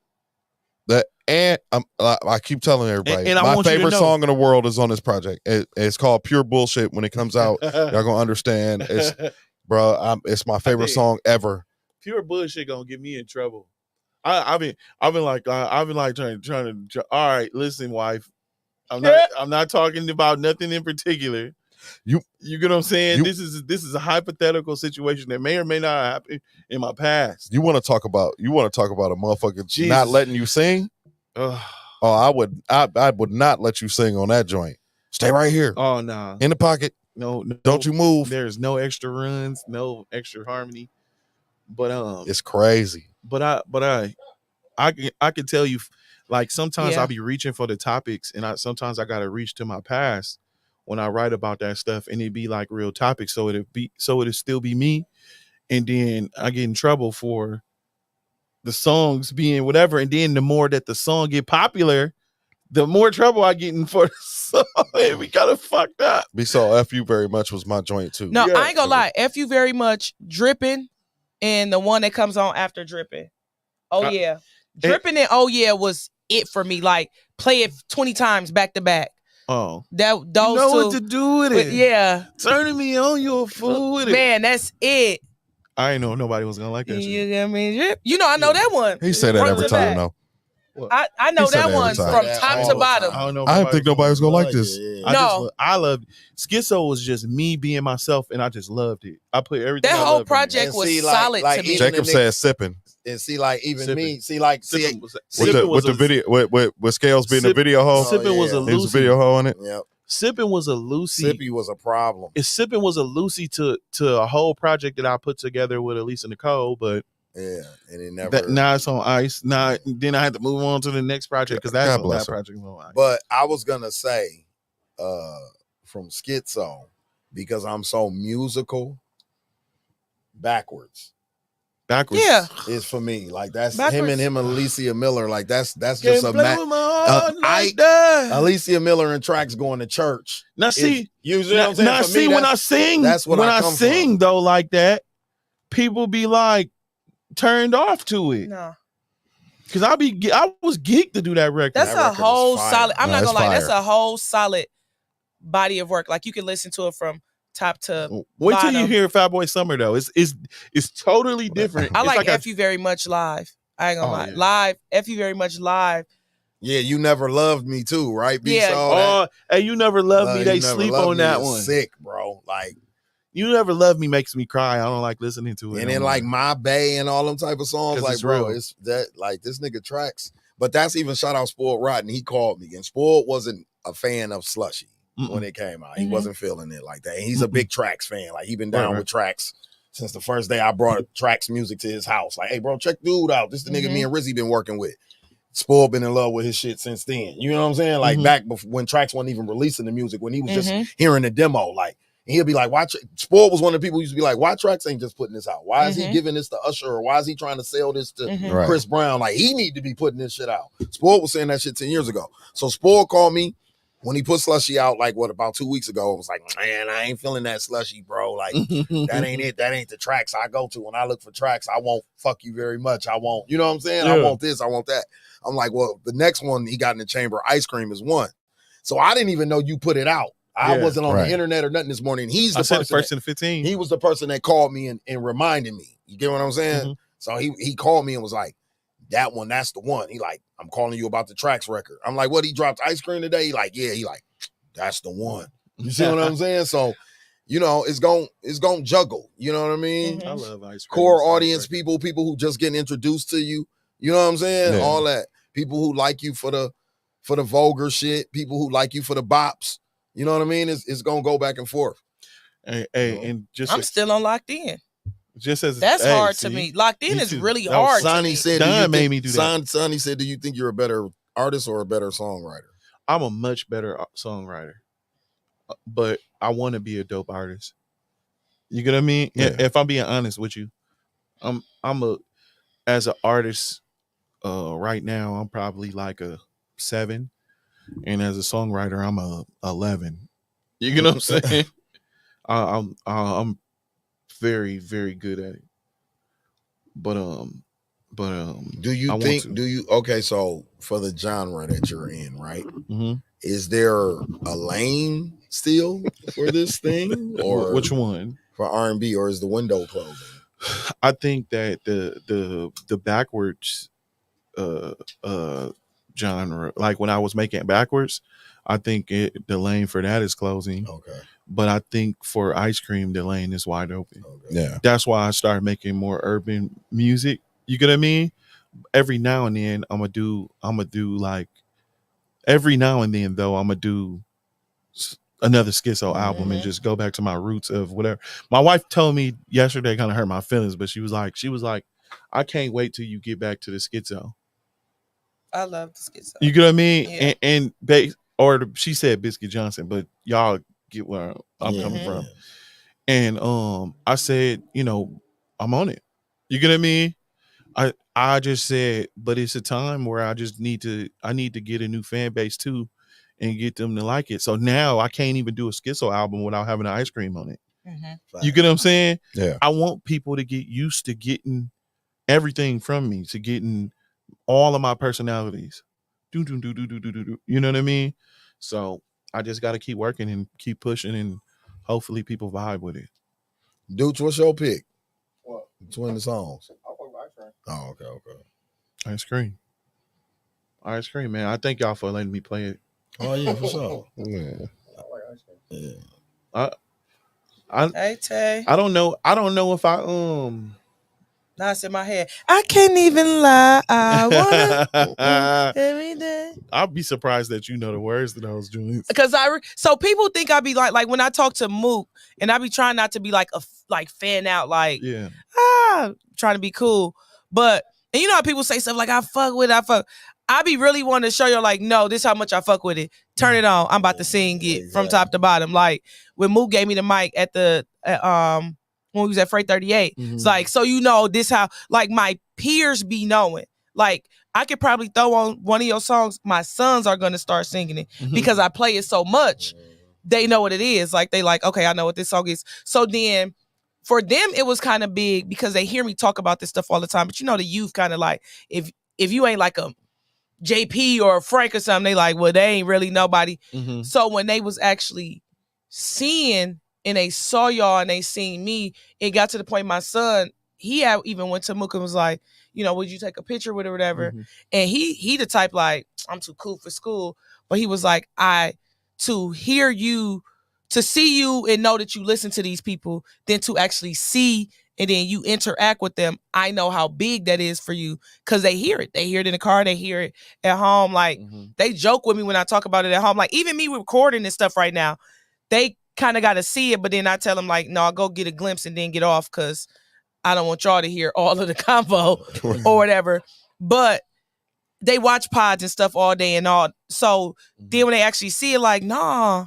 [SPEAKER 9] I keep telling everybody,
[SPEAKER 10] and
[SPEAKER 9] my favorite song in the world is on this project. It's called Pure Bullshit. When it comes out, y'all gonna understand. It's my favorite song ever.
[SPEAKER 10] Pure Bullshit gonna get me in trouble. I've been like trying to. All right, listen, wife. I'm not talking about nothing in particular. You get what I'm saying? This is a hypothetical situation that may or may not happen in my past.
[SPEAKER 9] You want to talk about a motherfucker not letting you sing? I would not let you sing on that joint. Stay right here.
[SPEAKER 10] Oh no. Nah.
[SPEAKER 9] In the pocket.
[SPEAKER 10] No,
[SPEAKER 9] don't you move.
[SPEAKER 10] There's no extra runs, no extra harmony. But
[SPEAKER 9] it's crazy.
[SPEAKER 10] But I can tell you, like, sometimes I'll be reaching for the topics, and sometimes I gotta reach to my past when I write about that stuff, and it'd be like real topics, so it'll still be me, and then I get in trouble for the songs being whatever, and then the more that the song get popular, the more trouble I get in for the song. We kind of fucked up.
[SPEAKER 9] So F You Very Much was my joint too.
[SPEAKER 8] No, I ain't gonna lie. F You Very Much, Dripping, and the one that comes on after Dripping. Oh yeah. Dripping and Oh Yeah was it for me. Like, play it 20 times back to back.
[SPEAKER 10] Oh.
[SPEAKER 8] Those
[SPEAKER 10] you know
[SPEAKER 8] two,
[SPEAKER 10] what to do with it.
[SPEAKER 8] Yeah.
[SPEAKER 10] Turning me on, you're a fool with it.
[SPEAKER 8] Man, that's it.
[SPEAKER 10] I ain't know nobody was gonna like that shit.
[SPEAKER 8] You know, I know that one.
[SPEAKER 9] He say that every time though.
[SPEAKER 8] I know that one from top to bottom.
[SPEAKER 9] I didn't think nobody was gonna like this.
[SPEAKER 10] I loved Schizo was just me being myself, and I just loved it. I put everything.
[SPEAKER 8] That whole project was solid to me.
[SPEAKER 9] Jacob said sipping.
[SPEAKER 7] And see, like, even
[SPEAKER 10] Sippin'.
[SPEAKER 7] me, see, like, see,
[SPEAKER 9] with the video, with Scalez being the video hoe.
[SPEAKER 10] Sipping was a
[SPEAKER 9] He was
[SPEAKER 10] Lucy.
[SPEAKER 9] a video hoe on it.
[SPEAKER 7] Yep.
[SPEAKER 10] Sipping was a Lucy.
[SPEAKER 7] Sippy was a problem.
[SPEAKER 10] Sipping was a Lucy to a whole project that I put together with Elisa Nicole, but
[SPEAKER 7] yeah, and it never.
[SPEAKER 10] Now it's on ice. Now then I had to move on to the next project because that project was on ice.
[SPEAKER 7] But I was gonna say, from Schizo, because I'm so musical, backwards.
[SPEAKER 8] Yeah,
[SPEAKER 7] is for me. Like, that's
[SPEAKER 8] backwards.
[SPEAKER 7] him and Alicia Miller. Like, that's just a match.
[SPEAKER 10] Like
[SPEAKER 7] Alicia Miller and Tracks going to church.
[SPEAKER 10] Now see,
[SPEAKER 7] you know what I'm saying?
[SPEAKER 10] now
[SPEAKER 7] For
[SPEAKER 10] see
[SPEAKER 7] me,
[SPEAKER 10] when I sing,
[SPEAKER 7] that's what
[SPEAKER 10] when
[SPEAKER 7] I
[SPEAKER 10] I
[SPEAKER 7] come
[SPEAKER 10] sing
[SPEAKER 7] from.
[SPEAKER 10] though like that, people be like turned off to it.
[SPEAKER 8] No.
[SPEAKER 10] Cause I was geeked to do that record.
[SPEAKER 8] That's
[SPEAKER 7] That
[SPEAKER 8] a
[SPEAKER 7] record
[SPEAKER 8] whole
[SPEAKER 7] is fire.
[SPEAKER 8] solid. I'm
[SPEAKER 9] No,
[SPEAKER 8] not
[SPEAKER 9] it's
[SPEAKER 8] gonna lie.
[SPEAKER 9] fire.
[SPEAKER 8] That's a whole solid body of work. Like, you can listen to it from top to
[SPEAKER 10] Wait till you
[SPEAKER 8] bottom.
[SPEAKER 10] hear Fatboy Summer though. It's totally different.
[SPEAKER 8] I
[SPEAKER 10] It's
[SPEAKER 8] like
[SPEAKER 10] a-
[SPEAKER 8] F You Very Much live. I ain't gonna lie.
[SPEAKER 10] yeah.
[SPEAKER 8] Live, F You Very Much live.
[SPEAKER 7] Yeah, You Never Loved Me too, right?
[SPEAKER 8] Yeah.
[SPEAKER 10] Oh, hey, You Never Loved Me.
[SPEAKER 7] You
[SPEAKER 10] They
[SPEAKER 7] Never
[SPEAKER 10] sleep
[SPEAKER 7] Loved
[SPEAKER 10] on
[SPEAKER 7] Me
[SPEAKER 10] that
[SPEAKER 7] is
[SPEAKER 10] one.
[SPEAKER 7] Sick, bro. Like,
[SPEAKER 10] You Never Loved Me makes me cry. I don't like listening to it.
[SPEAKER 7] and
[SPEAKER 10] no
[SPEAKER 7] then
[SPEAKER 10] more.
[SPEAKER 7] like My Bay and all them type of songs.
[SPEAKER 10] 'Cause
[SPEAKER 7] Like,
[SPEAKER 10] it's
[SPEAKER 7] bro,
[SPEAKER 10] real.
[SPEAKER 7] it's that, like, this nigga Tracks. But that's even shout out Spoiled Rotten. He called me, and Spoiled wasn't a fan of Slushy when it came out. He wasn't feeling it like that. And he's a big Tracks fan. Like, he been down
[SPEAKER 10] Right.
[SPEAKER 7] with Tracks since the first day I brought Tracks music to his house. Like, hey, bro, check dude out. This the nigga me and Rizzy been working with. Spoiled been in love with his shit since then. You know what I'm saying? Like, back before, when Tracks wasn't even releasing the music, when he was just hearing the demo, like, and he'll be like, why? Spoiled was one of the people who used to be like, why Tracks ain't just putting this out? Why is he giving this to Usher? Or why is he trying to sell this to
[SPEAKER 9] Right.
[SPEAKER 7] Chris Brown? Like, he need to be putting this shit out. Spoiled was saying that shit 10 years ago. So Spoiled called me when he put Slushy out, like, about 2 weeks ago. It was like, man, I ain't feeling that Slushy, bro. Like, that ain't it. That ain't the Tracks I go to. When I look for Tracks, I won't Fuck You Very Much. I won't, you know what I'm saying? I
[SPEAKER 10] Yeah.
[SPEAKER 7] want this, I want that. I'm like, well, the next one he got in the chamber, Ice Cream, is one. So I didn't even know you put it out. I
[SPEAKER 10] Yeah.
[SPEAKER 7] wasn't on
[SPEAKER 9] Right.
[SPEAKER 7] the internet or nothing this morning. He's the
[SPEAKER 10] I said
[SPEAKER 7] person
[SPEAKER 10] the first and 15.
[SPEAKER 7] he was the person that called me and reminded me. You get what I'm saying? So he called me and was like, that one, that's the one. He like, I'm calling you about the Tracks record. I'm like, what, he dropped Ice Cream today? He like, yeah. He like, that's the one. You see what I'm saying? So, you know, it's gonna juggle. You know what I mean?
[SPEAKER 10] I love Ice Cream.
[SPEAKER 7] Core audience people who just getting introduced to you. You know what I'm saying?
[SPEAKER 9] Yeah.
[SPEAKER 7] All that. People who like you for the vulgar shit. People who like you for the bops. You know what I mean? It's gonna go back and forth.
[SPEAKER 10] Hey, and just
[SPEAKER 8] I'm still on Locked In.
[SPEAKER 10] just as
[SPEAKER 8] That's
[SPEAKER 10] hey,
[SPEAKER 8] hard
[SPEAKER 10] see,
[SPEAKER 8] to me. Locked In
[SPEAKER 10] me
[SPEAKER 8] is
[SPEAKER 10] too.
[SPEAKER 8] really
[SPEAKER 10] That was
[SPEAKER 8] hard.
[SPEAKER 7] Sonny
[SPEAKER 8] to me.
[SPEAKER 7] said,
[SPEAKER 10] Don made me do that.
[SPEAKER 7] Sonny said, do you think you're a better artist or a better songwriter?
[SPEAKER 10] I'm a much better songwriter, but I want to be a dope artist. You get what I mean?
[SPEAKER 9] Yeah.
[SPEAKER 10] If I'm being honest with you, I'm a as an artist right now. I'm probably like a 7, and as a songwriter, I'm a 11. You get what I'm saying? I'm very, very good at it. But
[SPEAKER 7] Do you
[SPEAKER 10] I want
[SPEAKER 7] think?
[SPEAKER 10] to.
[SPEAKER 7] Do you? Okay, so for the genre that you're in, right?
[SPEAKER 10] Mhm.
[SPEAKER 7] Is there a lane still for this thing, or
[SPEAKER 10] which one?
[SPEAKER 7] for R&B, or is the window closing?
[SPEAKER 10] I think that the backwards genre. Like when I was making it backwards, I think the lane for that is closing.
[SPEAKER 7] Okay.
[SPEAKER 10] But I think for ice cream, the lane is wide open.
[SPEAKER 7] Okay.
[SPEAKER 9] Yeah.
[SPEAKER 10] That's why I started making more urban music. You get what I mean? Every now and then I'm gonna do like every now and then though I'm gonna do another schizo album and just go back to my roots of whatever. My wife told me yesterday, kind of hurt my feelings, but she was like, I can't wait till you get back to the schizo.
[SPEAKER 8] I love the schizo.
[SPEAKER 10] You get what I mean?
[SPEAKER 8] Yeah.
[SPEAKER 10] She said Biscuit Johnson, but y'all get where I'm coming from. And I said, I'm on it. You get what I mean? I just said, but it's a time where I need to get a new fan base too and get them to like it. So now I can't even do a schizo album without having an ice cream on it. You get what I'm saying?
[SPEAKER 9] Yeah.
[SPEAKER 10] I want people to get used to getting everything from me, to getting all of my personalities. You know what I mean? So I just got to keep working and keep pushing, and hopefully people vibe with it.
[SPEAKER 7] Dooch, what's your pick?
[SPEAKER 4] What?
[SPEAKER 7] Between the songs.
[SPEAKER 4] I'll fuck with ice cream.
[SPEAKER 7] Oh, okay.
[SPEAKER 10] Ice cream, man. I thank y'all for letting me play it.
[SPEAKER 7] Oh yeah, for sure.
[SPEAKER 9] Yeah.
[SPEAKER 4] I like ice cream.
[SPEAKER 10] Yeah.
[SPEAKER 8] Hey Tay.
[SPEAKER 10] I don't know if I
[SPEAKER 8] Now it's in my head. I can't even lie. I wanna every day.
[SPEAKER 10] I'll be surprised that you know the words to those joints.
[SPEAKER 8] Because so people think I be like when I talk to Mook and I be trying not to be like fan out trying to be cool, but and you know how people say stuff like I be really wanting to show you like no, this how much I fuck with it. Turn it on. I'm about to sing it from top to bottom. Like when Mook gave me the mic at the when we was at Freight 38, it's like so this how like my peers be knowing. Like I could probably throw on one of your songs. My sons are gonna start singing it because I play it so much. They know what it is. Like they like, okay, I know what this song is. So then for them, it was kind of big because they hear me talk about this stuff all the time. But the youth kind of like, if you ain't like a JP or a Frank or something, they like, well, they ain't really nobody. So when they was actually seeing and they saw y'all and they seen me, it got to the point my son, he even went to Mook and was like, would you take a picture with it or whatever? And he the type like, I'm too cool for school. But he was like, to hear you, to see you and know that you listen to these people, then to actually see and then you interact with them, I know how big that is for you because they hear it. They hear it in the car. They hear it at home. Like they joke with me when I talk about it at home. Like even me recording this stuff right now, they kind of got to see it. But then I tell them like, no, I'll go get a glimpse and then get off because I don't want y'all to hear all of the convo or whatever. But they watch pods and stuff all day and all. So then when they actually see it, like, no,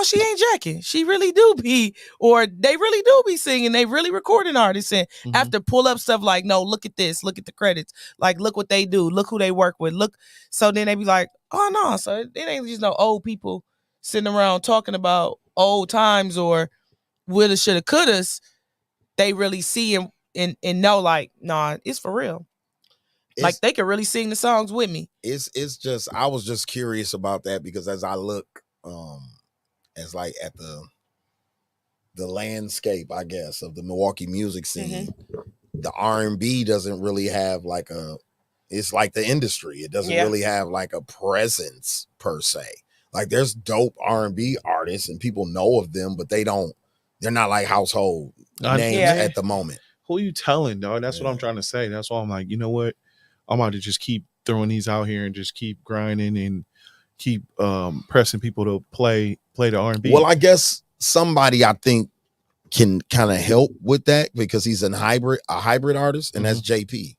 [SPEAKER 8] she ain't jacking. She really do be, or they really do be singing. They really recording artists and have to pull up stuff like, no, look at this, look at the credits. Like, look what they do. Look who they work with. Look. So then they be like, oh, no. So it ain't just no old people sitting around talking about old times or woulda, shoulda, couldas. They really see and know like, nah, it's for real. Like they could really sing the songs with me.
[SPEAKER 7] It's just I was just curious about that because as I look as like at the landscape, I guess, of the Milwaukee music scene, the R&B doesn't really have like it's like the industry. It doesn't really have like a presence per se. Like there's dope R&B artists and people know of them, but they're not like household names at the moment.
[SPEAKER 10] Who you telling, dog? That's what I'm trying to say. That's why I'm like, you know what? I'm about to just keep throwing these out here and just keep grinding and keep pressing people to play the R&B.
[SPEAKER 7] Well, I guess somebody I think can kind of help with that because he's a hybrid artist, and that's JP.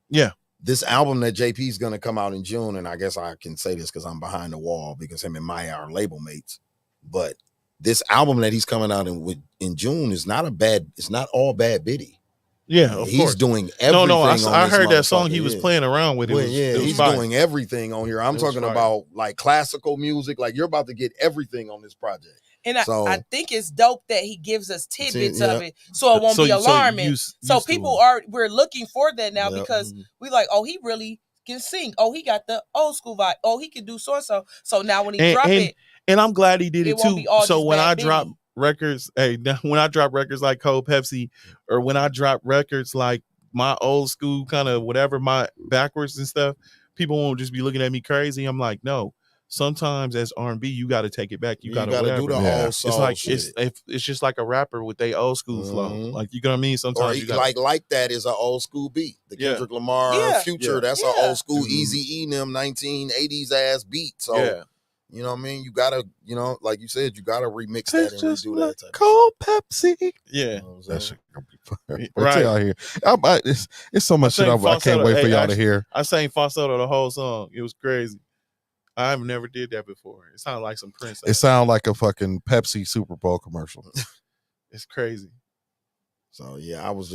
[SPEAKER 10] Yeah.
[SPEAKER 7] This album that JP is going to come out in June, and I guess I can say this because I'm behind the wall because him and Maya are label mates. But this album that he's coming out in June is not it's not all Bad Biddy.
[SPEAKER 10] Yeah, of
[SPEAKER 7] he's
[SPEAKER 10] course.
[SPEAKER 7] doing everything. No,
[SPEAKER 10] I heard that song he was playing around with.
[SPEAKER 7] He's doing everything on here. I'm talking about like classical music. Like you're about to get everything on this project.
[SPEAKER 8] And I think it's dope that he gives us tidbits of it, so it won't be alarming. So people we're looking for that now because we like, oh, he really can sing. Oh, he got the old school vibe. Oh, he can do so. So now when he drop it,
[SPEAKER 10] and I'm glad he did it too. So when I drop records, when I drop records like Cold Pepsi, or when I drop records like my old school kind of whatever, my backwards and stuff, people won't just be looking at me crazy. I'm like, no. Sometimes as R&B, you got to take it back. You got to
[SPEAKER 7] do the
[SPEAKER 10] whatever.
[SPEAKER 7] old soul
[SPEAKER 10] It's like
[SPEAKER 7] shit.
[SPEAKER 10] it's just like a rapper with their old school flow. Like you know what I mean.
[SPEAKER 7] Or
[SPEAKER 10] Sometimes you got
[SPEAKER 7] like that is an old school beat. The
[SPEAKER 10] Yeah.
[SPEAKER 7] Kendrick Lamar
[SPEAKER 8] Yeah.
[SPEAKER 7] Future,
[SPEAKER 10] Yeah.
[SPEAKER 7] that's
[SPEAKER 8] Yeah.
[SPEAKER 7] an old school Eazy-E them 1980s ass beat. So
[SPEAKER 10] yeah.
[SPEAKER 7] you know what I mean? You gotta, you know, like you said, you gotta remix that
[SPEAKER 9] Tastes
[SPEAKER 7] and
[SPEAKER 9] just
[SPEAKER 7] redo
[SPEAKER 9] like
[SPEAKER 7] that type
[SPEAKER 9] cold Pepsi.
[SPEAKER 10] Yeah.
[SPEAKER 7] of shit. You know what I'm
[SPEAKER 9] That
[SPEAKER 7] saying?
[SPEAKER 9] shit gonna be fire.
[SPEAKER 10] Right.
[SPEAKER 9] Right out here. It's so much shit
[SPEAKER 10] sang
[SPEAKER 9] I can't
[SPEAKER 10] falsetto.
[SPEAKER 9] wait for
[SPEAKER 10] Hey,
[SPEAKER 9] y'all
[SPEAKER 10] actually,
[SPEAKER 9] to hear.
[SPEAKER 10] I sang falsetto the whole song. It was crazy. I've never did that before. It sounded like some Prince.
[SPEAKER 9] It sounds like a fucking Pepsi Super Bowl commercial.
[SPEAKER 10] It's crazy.
[SPEAKER 7] So yeah, I was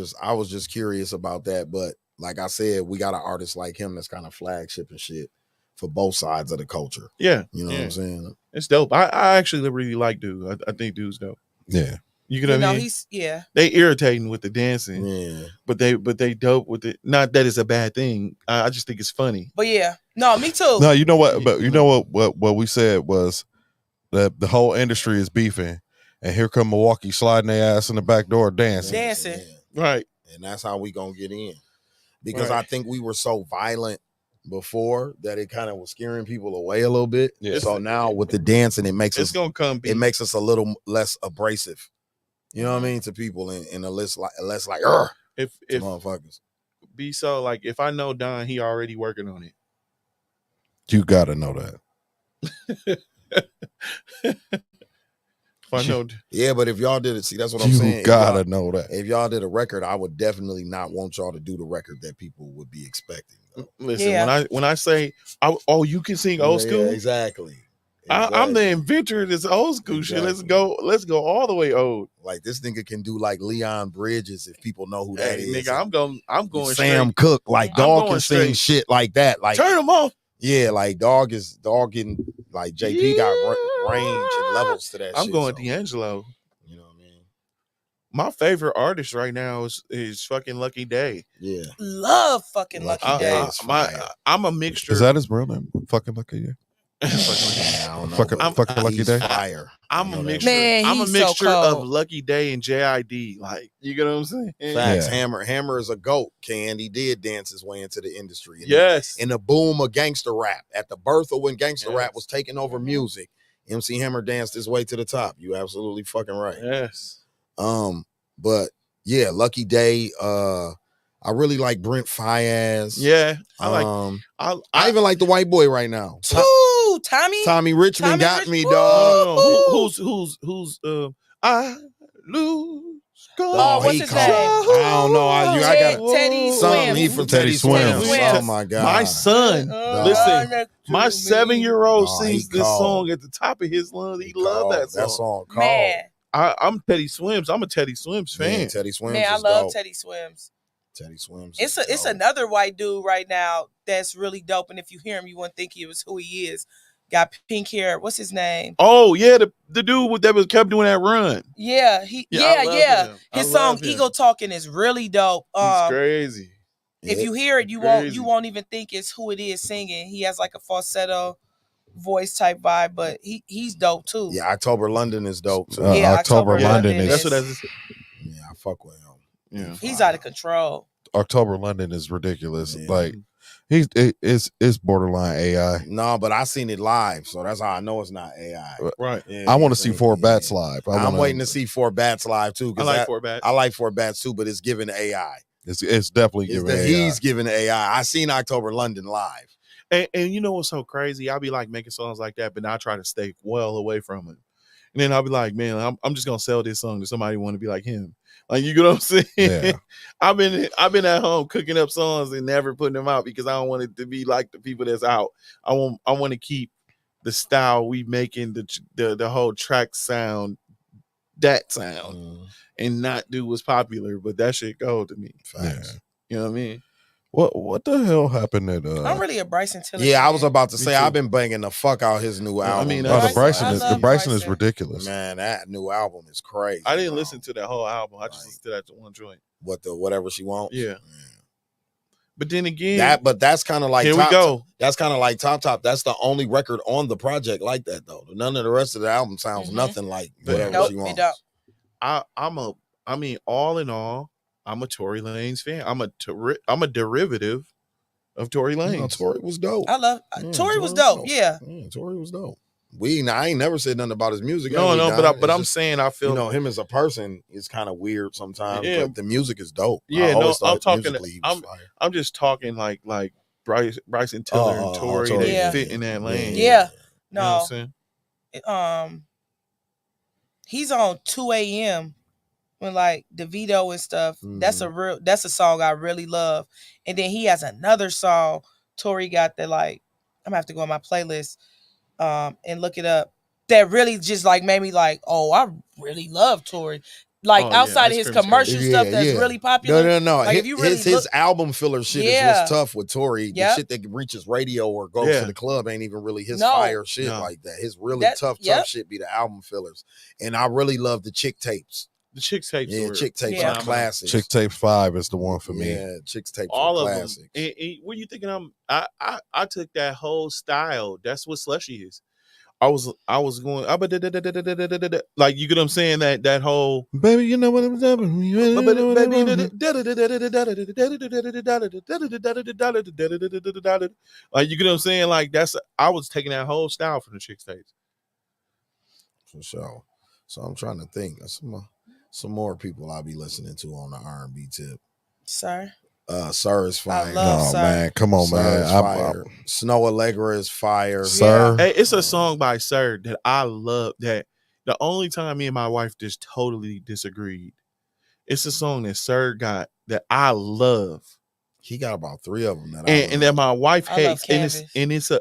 [SPEAKER 7] just curious about that. But like I said, we got an artist like him that's kind of flagship and shit for both sides of the culture.
[SPEAKER 10] Yeah.
[SPEAKER 7] You know
[SPEAKER 10] yeah.
[SPEAKER 7] what I'm saying?
[SPEAKER 10] It's dope. I actually really like Dude. I think Dude's dope.
[SPEAKER 9] Yeah.
[SPEAKER 10] You know what I mean?
[SPEAKER 8] he's
[SPEAKER 10] They irritating with the dancing,
[SPEAKER 7] Yeah.
[SPEAKER 10] but they dope with it. Not that it's a bad thing. I just think it's funny.
[SPEAKER 8] But yeah, no, me too.
[SPEAKER 9] No, you know what? But you know what we said was that the whole industry is beefing, and here come Milwaukee sliding their ass in the back door dancing.
[SPEAKER 8] Dancing.
[SPEAKER 7] Yeah.
[SPEAKER 10] Right.
[SPEAKER 7] And that's how we gonna get in. Because
[SPEAKER 10] Right.
[SPEAKER 7] I think we were so violent before that it kind of was scaring people away a little bit.
[SPEAKER 9] Yeah.
[SPEAKER 7] So now with the dancing, it makes
[SPEAKER 10] It's
[SPEAKER 7] us
[SPEAKER 10] gonna come.
[SPEAKER 7] it makes us a little less abrasive. You know what I mean? To people in a less like "Urgh,"
[SPEAKER 10] if
[SPEAKER 7] to motherfuckers.
[SPEAKER 10] be so like if I know Don, he already working on it.
[SPEAKER 9] You gotta know that.
[SPEAKER 10] If I know,
[SPEAKER 7] Yeah, but if y'all did it, see, that's what I'm
[SPEAKER 9] You
[SPEAKER 7] saying.
[SPEAKER 9] gotta know that.
[SPEAKER 7] If y'all did a record, I would definitely not want y'all to do the record that people would be expecting. Though.
[SPEAKER 10] listen.
[SPEAKER 8] Yeah.
[SPEAKER 10] When I say, oh, you can sing old
[SPEAKER 7] Yeah,
[SPEAKER 10] school.
[SPEAKER 7] exactly.
[SPEAKER 10] I'm the inventor of this old school shit. Let's go all the way old.
[SPEAKER 7] Like this nigga can do like Leon Bridges if people know who that
[SPEAKER 10] Hey,
[SPEAKER 7] is.
[SPEAKER 10] nigga, I'm going
[SPEAKER 7] Sam
[SPEAKER 10] straight.
[SPEAKER 7] Cooke, like
[SPEAKER 10] I'm
[SPEAKER 7] Dog
[SPEAKER 10] going
[SPEAKER 7] can sing
[SPEAKER 10] straight.
[SPEAKER 7] shit like that. Like
[SPEAKER 10] Turn them off.
[SPEAKER 7] yeah, like Dog getting like JP got range and levels to that.
[SPEAKER 10] I'm
[SPEAKER 7] shit,
[SPEAKER 10] going
[SPEAKER 7] so,
[SPEAKER 10] D'Angelo.
[SPEAKER 7] You know what I mean?
[SPEAKER 10] My favorite artist right now is fucking Lucky Day.
[SPEAKER 7] Yeah,
[SPEAKER 8] Love fucking Lucky
[SPEAKER 7] Lucky Day
[SPEAKER 8] Day.
[SPEAKER 7] is fire.
[SPEAKER 10] I'm a mixture.
[SPEAKER 9] Is that his real name? Fucking Lucky Day.
[SPEAKER 7] I don't know,
[SPEAKER 9] Fucking-
[SPEAKER 7] but
[SPEAKER 9] fucking Lucky
[SPEAKER 7] he's
[SPEAKER 9] Day?
[SPEAKER 7] Fire.
[SPEAKER 10] I'm
[SPEAKER 7] I
[SPEAKER 10] a
[SPEAKER 7] know that.
[SPEAKER 10] mixture.
[SPEAKER 8] Man,
[SPEAKER 10] I'm a
[SPEAKER 8] he's so
[SPEAKER 10] mixture of
[SPEAKER 8] cold.
[SPEAKER 10] Lucky Day and JID. Like, you get what I'm saying?
[SPEAKER 7] Facts.
[SPEAKER 9] Yeah.
[SPEAKER 7] Hammer is a goat. He did dance his way into the industry.
[SPEAKER 10] Yes.
[SPEAKER 7] In the boom of gangster rap, at the birth of when gangster
[SPEAKER 10] Yes.
[SPEAKER 7] rap was taking over music, MC Hammer danced his way to the top. You absolutely fucking right.
[SPEAKER 10] Yes.
[SPEAKER 7] But yeah, Lucky Day. I really like Brent Fayez.
[SPEAKER 10] Yeah. I
[SPEAKER 7] even like the white boy right now.
[SPEAKER 8] Ooh, Tommy.
[SPEAKER 7] Tommy Richmond
[SPEAKER 8] Tommy
[SPEAKER 7] got
[SPEAKER 8] Rich-
[SPEAKER 7] me,
[SPEAKER 8] Woo!
[SPEAKER 7] dog.
[SPEAKER 10] Who's I lose
[SPEAKER 8] Oh, what's
[SPEAKER 7] he
[SPEAKER 8] his
[SPEAKER 7] cold.
[SPEAKER 8] name?
[SPEAKER 7] I don't know. I gotta
[SPEAKER 8] Teddy
[SPEAKER 7] something. He
[SPEAKER 8] Swims.
[SPEAKER 7] from
[SPEAKER 9] Teddy
[SPEAKER 7] Teddy Swims.
[SPEAKER 9] Swims.
[SPEAKER 8] Swims.
[SPEAKER 7] Oh my god.
[SPEAKER 10] My son, listen, my 7-year-old
[SPEAKER 7] Oh, he
[SPEAKER 10] sings this
[SPEAKER 7] cold.
[SPEAKER 10] song at the top of his lungs. He love that song.
[SPEAKER 7] That song cold.
[SPEAKER 8] Man,
[SPEAKER 10] I'm Teddy Swims. I'm a Teddy Swims fan.
[SPEAKER 7] Man, Teddy Swims.
[SPEAKER 8] man, I
[SPEAKER 7] is
[SPEAKER 8] love
[SPEAKER 7] dope.
[SPEAKER 8] Teddy Swims.
[SPEAKER 7] Teddy Swims.
[SPEAKER 8] It's
[SPEAKER 7] is dope.
[SPEAKER 8] another white dude right now that's really dope, and if you hear him, you wouldn't think he was who he is. Got pink hair. What's his name?
[SPEAKER 10] Oh yeah, the dude that kept doing that run.
[SPEAKER 8] Yeah,
[SPEAKER 10] I love him.
[SPEAKER 8] His
[SPEAKER 10] I
[SPEAKER 8] song
[SPEAKER 10] love him.
[SPEAKER 8] "Ego Talking" is really dope.
[SPEAKER 10] He's crazy.
[SPEAKER 8] If you hear it, you won't even think it's who it is singing. He has like a falsetto voice type vibe, but he's dope too.
[SPEAKER 7] Yeah, October London is dope too.
[SPEAKER 8] Yeah,
[SPEAKER 9] October
[SPEAKER 8] October
[SPEAKER 9] London
[SPEAKER 8] London
[SPEAKER 9] is
[SPEAKER 10] That's what that's.
[SPEAKER 7] Yeah, I fuck with him.
[SPEAKER 10] Yeah.
[SPEAKER 8] He's out of control.
[SPEAKER 9] October London is ridiculous.
[SPEAKER 7] Yeah.
[SPEAKER 9] Like it's borderline AI.
[SPEAKER 7] No, but I seen it live, so that's how I know it's not AI.
[SPEAKER 10] Right.
[SPEAKER 7] Yeah,
[SPEAKER 9] I want to
[SPEAKER 7] yeah,
[SPEAKER 9] see Four
[SPEAKER 7] yeah.
[SPEAKER 9] Bats live.
[SPEAKER 7] I'm waiting to see Four Bats live too.
[SPEAKER 10] I like Four Bats.
[SPEAKER 7] I like Four Bats too, but it's giving AI.
[SPEAKER 9] It's definitely giving AI.
[SPEAKER 7] He's giving AI. I seen October London live.
[SPEAKER 10] And you know what's so crazy? I'll be like making songs like that, but I try to stay well away from it. And then I'll be like, man, I'm just gonna sell this song to somebody who want to be like him. Like, you get what I'm saying?
[SPEAKER 9] Yeah.
[SPEAKER 10] I've been at home cooking up songs and never putting them out because I don't want it to be like the people that's out. I want to keep the style we making the whole track sound, that sound, and not do what's popular. But that shit go to me.
[SPEAKER 7] Facts.
[SPEAKER 10] You know what I mean?
[SPEAKER 9] What the hell happened at
[SPEAKER 8] I'm really a Bryson Tiller.
[SPEAKER 7] Yeah, I
[SPEAKER 8] fan.
[SPEAKER 7] was about to say
[SPEAKER 10] too.
[SPEAKER 7] I've been banging the fuck out his new
[SPEAKER 10] I
[SPEAKER 7] album.
[SPEAKER 10] mean,
[SPEAKER 9] the Bryson
[SPEAKER 8] I
[SPEAKER 9] is
[SPEAKER 8] love
[SPEAKER 9] Bryson is
[SPEAKER 8] Bryson.
[SPEAKER 9] ridiculous.
[SPEAKER 7] Man, that new album is crazy.
[SPEAKER 10] I didn't
[SPEAKER 7] bro.
[SPEAKER 10] listen to that whole album. I just listened to that one joint.
[SPEAKER 7] Whatever she wants.
[SPEAKER 10] Yeah. But then again,
[SPEAKER 7] That's kind of like
[SPEAKER 10] here we
[SPEAKER 7] Top
[SPEAKER 10] go.
[SPEAKER 7] Top. That's kind of like Top. That's the only record on the project like that though. None of the rest of the album sounds nothing like whatever
[SPEAKER 8] Nope,
[SPEAKER 7] she
[SPEAKER 8] it
[SPEAKER 7] wants.
[SPEAKER 8] don't.
[SPEAKER 10] I mean, all in all, I'm a Tory Lanez fan. I'm a derivative of Tory Lanez.
[SPEAKER 7] No, Tory was dope.
[SPEAKER 8] I love Tory was dope. Yeah.
[SPEAKER 7] Tory was dope. I ain't never said nothing about his music.
[SPEAKER 10] No, but I'm saying I feel
[SPEAKER 7] him as a person is kind of weird sometimes.
[SPEAKER 10] Yeah.
[SPEAKER 7] But the music is dope.
[SPEAKER 10] Yeah,
[SPEAKER 7] I always
[SPEAKER 10] I'm
[SPEAKER 7] thought
[SPEAKER 10] talking.
[SPEAKER 7] musically he was fire.
[SPEAKER 10] I'm just talking like Bryson Tiller and Tory.
[SPEAKER 7] Tory,
[SPEAKER 10] They fit in that lane.
[SPEAKER 8] Yeah.
[SPEAKER 10] You know what I'm
[SPEAKER 8] saying? He's on 2 a.m. when like DeVito and stuff. That's a song I really love. And then he has another song Tory got that like I'm gonna have to go on my playlist and look it up. That really just like made me like, oh, I really love Tory. Like outside of his commercial stuff that's really popular.
[SPEAKER 7] No.
[SPEAKER 8] Like, if you really
[SPEAKER 7] his album filler shit is what's tough with Tory. The shit that reaches radio or goes to the club ain't even really his fire shit like that. His really tough shit be the album fillers. And I really love the Chick Tapes.
[SPEAKER 10] The Chick Tapes.
[SPEAKER 7] Yeah, Chick Tapes are classics.
[SPEAKER 9] Chick Tapes 5 is the one for me.
[SPEAKER 7] Yeah, Chick Tapes
[SPEAKER 10] all
[SPEAKER 7] are
[SPEAKER 10] of
[SPEAKER 7] classics.
[SPEAKER 10] them. And what you thinking? I took that whole style. That's what Slushy is. I was going like, you get what I'm saying, that whole
[SPEAKER 9] baby, you know what I'm doing.
[SPEAKER 10] Like, you get what I'm saying, like I was taking that whole style from the Chick Tapes.
[SPEAKER 7] For sure. So I'm trying to think of some more people I'll be listening to on the R&B tip.
[SPEAKER 8] Sir
[SPEAKER 7] is fire.
[SPEAKER 8] I love Sir.
[SPEAKER 9] Man, come on,
[SPEAKER 7] Sir
[SPEAKER 9] man.
[SPEAKER 7] is fire. Snow Allegra is fire.
[SPEAKER 9] Sir.
[SPEAKER 10] Hey, it's a song by Sir that I love. That the only time me and my wife just totally disagreed. It's a song that Sir got that I love.
[SPEAKER 7] He got about 3 of them
[SPEAKER 10] and that my wife hates, and it's a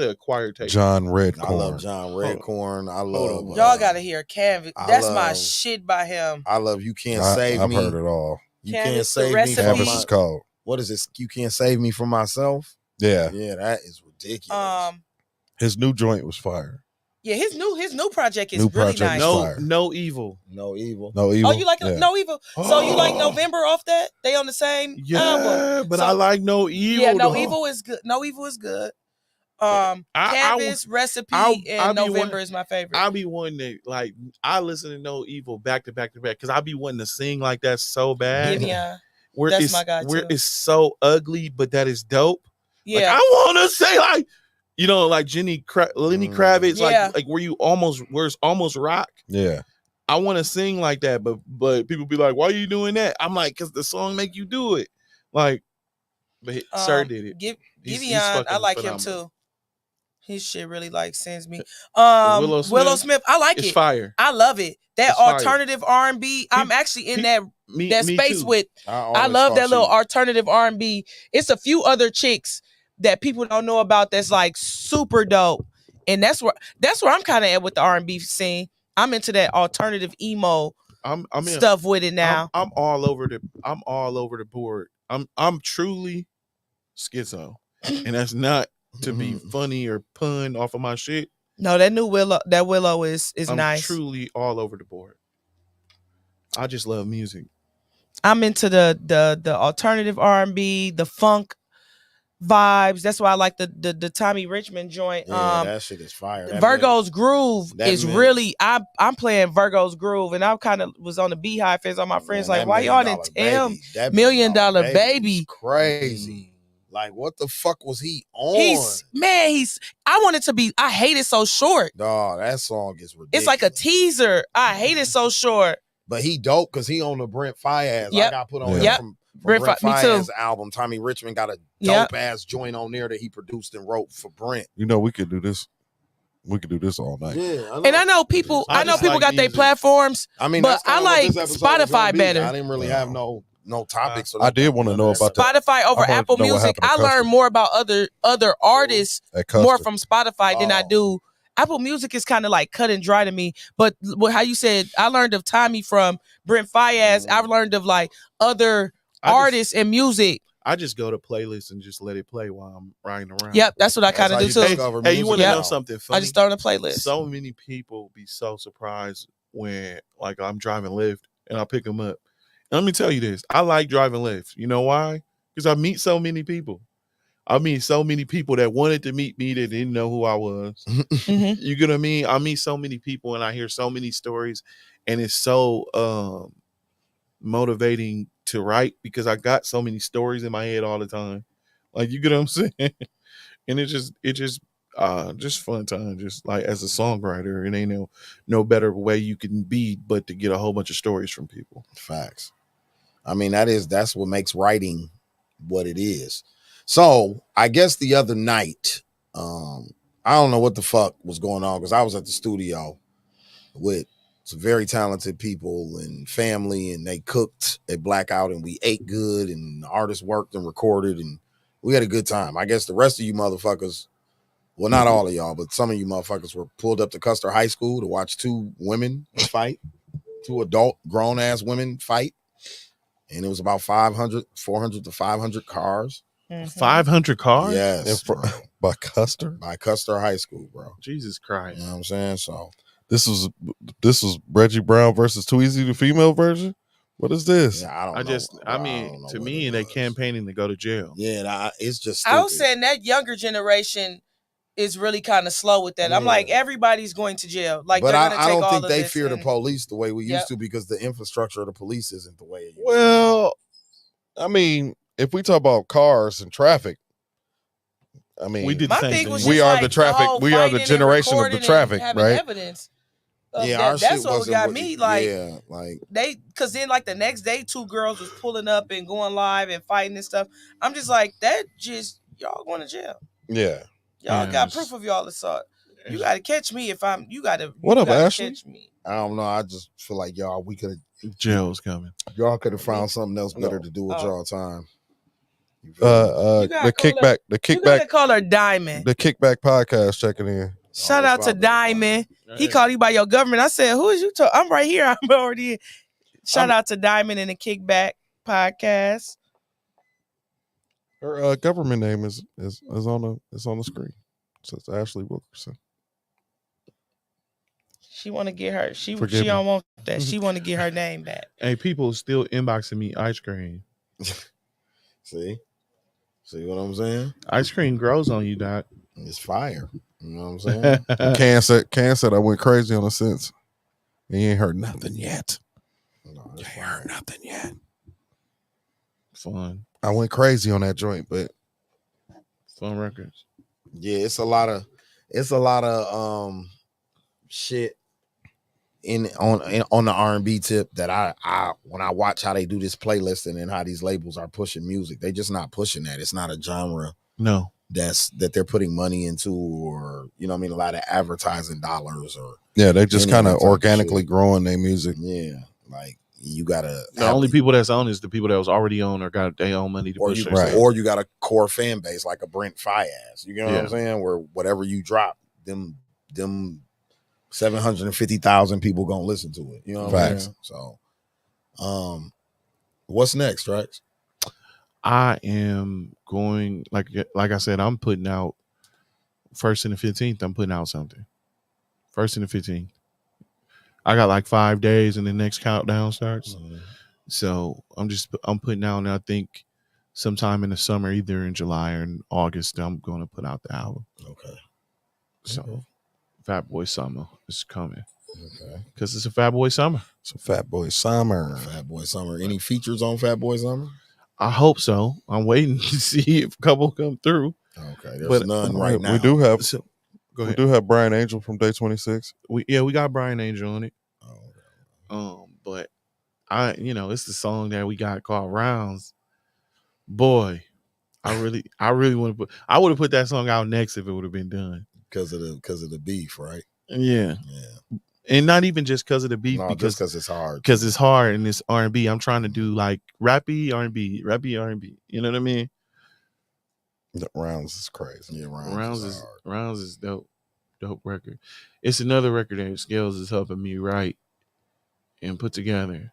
[SPEAKER 10] acquired taste.
[SPEAKER 9] John Redcorn.
[SPEAKER 7] I love John Redcorn. I love
[SPEAKER 8] y'all gotta hear Canvas. That's my shit by him.
[SPEAKER 7] I love You Can't Save Me.
[SPEAKER 9] I've heard it all.
[SPEAKER 7] You
[SPEAKER 8] Canvas,
[SPEAKER 7] Can't Save Me.
[SPEAKER 9] Canvas is called.
[SPEAKER 7] What is this? You Can't Save Me from Myself.
[SPEAKER 9] Yeah,
[SPEAKER 7] that is ridiculous.
[SPEAKER 9] His new joint was fire.
[SPEAKER 8] Yeah, his new project is really nice.
[SPEAKER 10] No evil.
[SPEAKER 7] No evil.
[SPEAKER 9] No evil.
[SPEAKER 8] Oh, you like No Evil? So you like November off that? They on the same album.
[SPEAKER 10] But I like No Evil.
[SPEAKER 8] Yeah, No Evil is good. No Evil is good. Canvas, Recipe, and November is my favorite.
[SPEAKER 10] I'll be one that like I listen to No Evil back to back to back because I'll be wanting to sing like that so bad.
[SPEAKER 8] Yeah,
[SPEAKER 10] that's my guy too. It's so ugly, but that is dope.
[SPEAKER 8] Yeah,
[SPEAKER 10] like, I want to say like, you know, like Lenny Kravitz, like where it's almost rock.
[SPEAKER 9] Yeah,
[SPEAKER 10] I want to sing like that, but people be like, why are you doing that? I'm like, because the song make you do it. Like, but Sir did it.
[SPEAKER 8] Giveon, I like him too. His shit really like sends me. Willow Smith, I like it.
[SPEAKER 10] It's fire.
[SPEAKER 8] I love it. That
[SPEAKER 10] it's
[SPEAKER 8] alternative R&B. I'm actually in that space
[SPEAKER 10] too.
[SPEAKER 8] with. I love that little alternative R&B. It's a few other chicks that people don't know about that's like super dope, and that's where I'm kind of at with the R&B scene. I'm into that alternative emo stuff with it now.
[SPEAKER 10] I'm all over the board. I'm truly schizo, and that's not to be funny or pun off of my shit.
[SPEAKER 8] No, that Willow is
[SPEAKER 10] I'm
[SPEAKER 8] nice.
[SPEAKER 10] Truly all over the board. I just love music.
[SPEAKER 8] I'm into the alternative R&B, the funk vibes. That's why I like the Tommy Richmond joint.
[SPEAKER 7] Yeah, that shit is fire.
[SPEAKER 8] Virgo's Groove is really. I'm playing Virgo's Groove, and I kind of was on the Beehive fence. All my friends like, why y'all didn't tell him $1 Million Baby?
[SPEAKER 7] Crazy. Like, what the fuck was he on?
[SPEAKER 8] I wanted to be. I hate it so short.
[SPEAKER 7] Dog, that song is ridiculous.
[SPEAKER 8] It's like a teaser. I hate it so short.
[SPEAKER 7] But he dope because he on the Brent Faiyaz.
[SPEAKER 8] Yep.
[SPEAKER 7] I got put on him from Brent Faiyaz album. Tommy Richmond got a dope ass joint on there that he produced and wrote for Brent.
[SPEAKER 9] You know, we could do this. We could do this all night.
[SPEAKER 7] Yeah,
[SPEAKER 8] and I know people. I know people got their platforms.
[SPEAKER 7] I mean,
[SPEAKER 8] but I like Spotify better.
[SPEAKER 7] I didn't really have no topics.
[SPEAKER 9] I did want to know about
[SPEAKER 8] Spotify over Apple Music. I learned more about other artists more from Spotify than I do. Apple Music is kind of like cut and dry to me. But how you said, I learned of Tommy from Brent Faiyaz. I've learned of like other artists and music.
[SPEAKER 10] I just go to playlists and just let it play while I'm riding around.
[SPEAKER 8] Yep, that's what I kind of do too.
[SPEAKER 10] Hey, you want to know something funny?
[SPEAKER 8] I just throw in a playlist.
[SPEAKER 10] So many people be so surprised when like I'm driving Lyft and I pick them up. And let me tell you this. I like driving Lyft. You know why? Because I meet so many people. I meet so many people that wanted to meet me that didn't know who I was.
[SPEAKER 8] Mm-hmm.
[SPEAKER 10] You get what I mean? I meet so many people and I hear so many stories, and it's so motivating to write because I got so many stories in my head all the time. Like, you get what I'm saying? And it just fun time. Just like as a songwriter, it ain't no better way you can be but to get a whole bunch of stories from people.
[SPEAKER 7] Facts. I mean, that's what makes writing what it is. So I guess the other night, I don't know what the fuck was going on because I was at the studio with some very talented people and family, and they cooked at Blackout, and we ate good, and the artists worked and recorded, and we had a good time. I guess the rest of you motherfuckers, well, not all of y'all, but some of you motherfuckers were pulled up to Custer High School to watch two women fight, two adult grown-ass women fight. And it was about 400 to 500 cars.
[SPEAKER 10] 500 cars?
[SPEAKER 7] Yes.
[SPEAKER 9] By Custer?
[SPEAKER 7] By Custer High School, bro.
[SPEAKER 10] Jesus Christ.
[SPEAKER 7] You know what I'm saying? So
[SPEAKER 9] this was Reggie Brown versus Too Easy, the female version? What is this?
[SPEAKER 7] Yeah, I don't know.
[SPEAKER 10] I mean, to me, they campaigning to go to jail.
[SPEAKER 7] Yeah, it's just stupid.
[SPEAKER 8] I was saying that younger generation is really kind of slow with that. I'm like, everybody's going to jail. Like,
[SPEAKER 7] but
[SPEAKER 8] I don't
[SPEAKER 7] think they fear the police the way we used to because the infrastructure of the police isn't the way it used to.
[SPEAKER 9] Well, I mean, if we talk about cars and traffic, I mean,
[SPEAKER 10] we did the same thing.
[SPEAKER 9] We are the traffic. We are the generation of the traffic, right?
[SPEAKER 8] Evidence.
[SPEAKER 7] Yeah,
[SPEAKER 8] that's what got me. Like,
[SPEAKER 7] yeah, like
[SPEAKER 8] because then like the next day, two girls was pulling up and going live and fighting and stuff. I'm just like, y'all going to jail.
[SPEAKER 9] Yeah.
[SPEAKER 8] Y'all got proof of y'all assault. You got to catch me if I'm. You got to.
[SPEAKER 9] What up, Ashley?
[SPEAKER 8] Catch me.
[SPEAKER 7] I don't know. I just feel like we could have.
[SPEAKER 10] Jail's coming.
[SPEAKER 7] Y'all could have found something else better to do with y'all time.
[SPEAKER 9] The kickback.
[SPEAKER 8] You gotta call her Diamond.
[SPEAKER 9] The Kickback podcast checking in.
[SPEAKER 8] Shout out to Diamond. He called you by your government. I said, "Who is you talking?" I'm right here. I'm already. Shout out to Diamond and the Kickback podcast.
[SPEAKER 9] Her government name is on the screen. It says Ashley Wilkerson.
[SPEAKER 8] She want to get her. She don't want that. She want to get her name back.
[SPEAKER 10] Hey, people still inboxing me ice cream.
[SPEAKER 7] See what I'm saying?
[SPEAKER 10] Ice cream grows on you, Doc.
[SPEAKER 7] It's fire. You know what I'm saying?
[SPEAKER 9] Can said I went crazy on it since. And you ain't heard nothing yet.
[SPEAKER 7] No,
[SPEAKER 9] you ain't heard nothing yet.
[SPEAKER 10] Fun.
[SPEAKER 9] I went crazy on that joint, but
[SPEAKER 10] fun records.
[SPEAKER 7] Yeah, it's a lot of shit on the R&B tip that I when I watch how they do this playlisting and how these labels are pushing music, they just not pushing that. It's not a genre.
[SPEAKER 10] No.
[SPEAKER 7] That they're putting money into, or you know what I mean, a lot of advertising dollars, or
[SPEAKER 9] they just kind of organically growing their music.
[SPEAKER 7] Yeah, like you gotta.
[SPEAKER 10] The only people that's on is the people that was already on or got their own money to push.
[SPEAKER 7] Or you got a core fan base like a Brent Faiyaz. You know what I'm saying? Where whatever you drop, them 750,000 people gonna listen to it. You know what I'm saying? So, what's next, Rex?
[SPEAKER 10] I am going like I said, I'm putting out 1st and the 15th. I'm putting out something. 1st and the 15th. I got like 5 days and the next countdown starts. Mm-hmm. So I'm putting out, and I think sometime in the summer, either in July or in August, I'm going to put out the album.
[SPEAKER 7] Okay.
[SPEAKER 10] So Fat Boy Summer is coming.
[SPEAKER 7] Okay.
[SPEAKER 10] Because it's a Fat Boy Summer.
[SPEAKER 9] It's a Fat Boy Summer.
[SPEAKER 7] Fat Boy Summer. Any features on Fat Boy Summer?
[SPEAKER 10] I hope so. I'm waiting to see if a couple come through.
[SPEAKER 7] Okay, there's none right now.
[SPEAKER 9] We do have.
[SPEAKER 10] Go ahead.
[SPEAKER 9] We do have Brian Angel from Day 26.
[SPEAKER 10] We got Brian Angel on it. But it's the song that we got called Rounds. Boy, I really want to put. I would have put that song out next if it would have been done
[SPEAKER 7] because of the beef, right?
[SPEAKER 10] Yeah. And not even just because of the beef, because
[SPEAKER 7] it's hard.
[SPEAKER 10] Because it's hard and it's R&B. I'm trying to do like rappy R&B. You know what I mean?
[SPEAKER 9] The Rounds is crazy.
[SPEAKER 7] Yeah,
[SPEAKER 10] Rounds is dope. Dope record. It's another record that Scalez is helping me write and put together.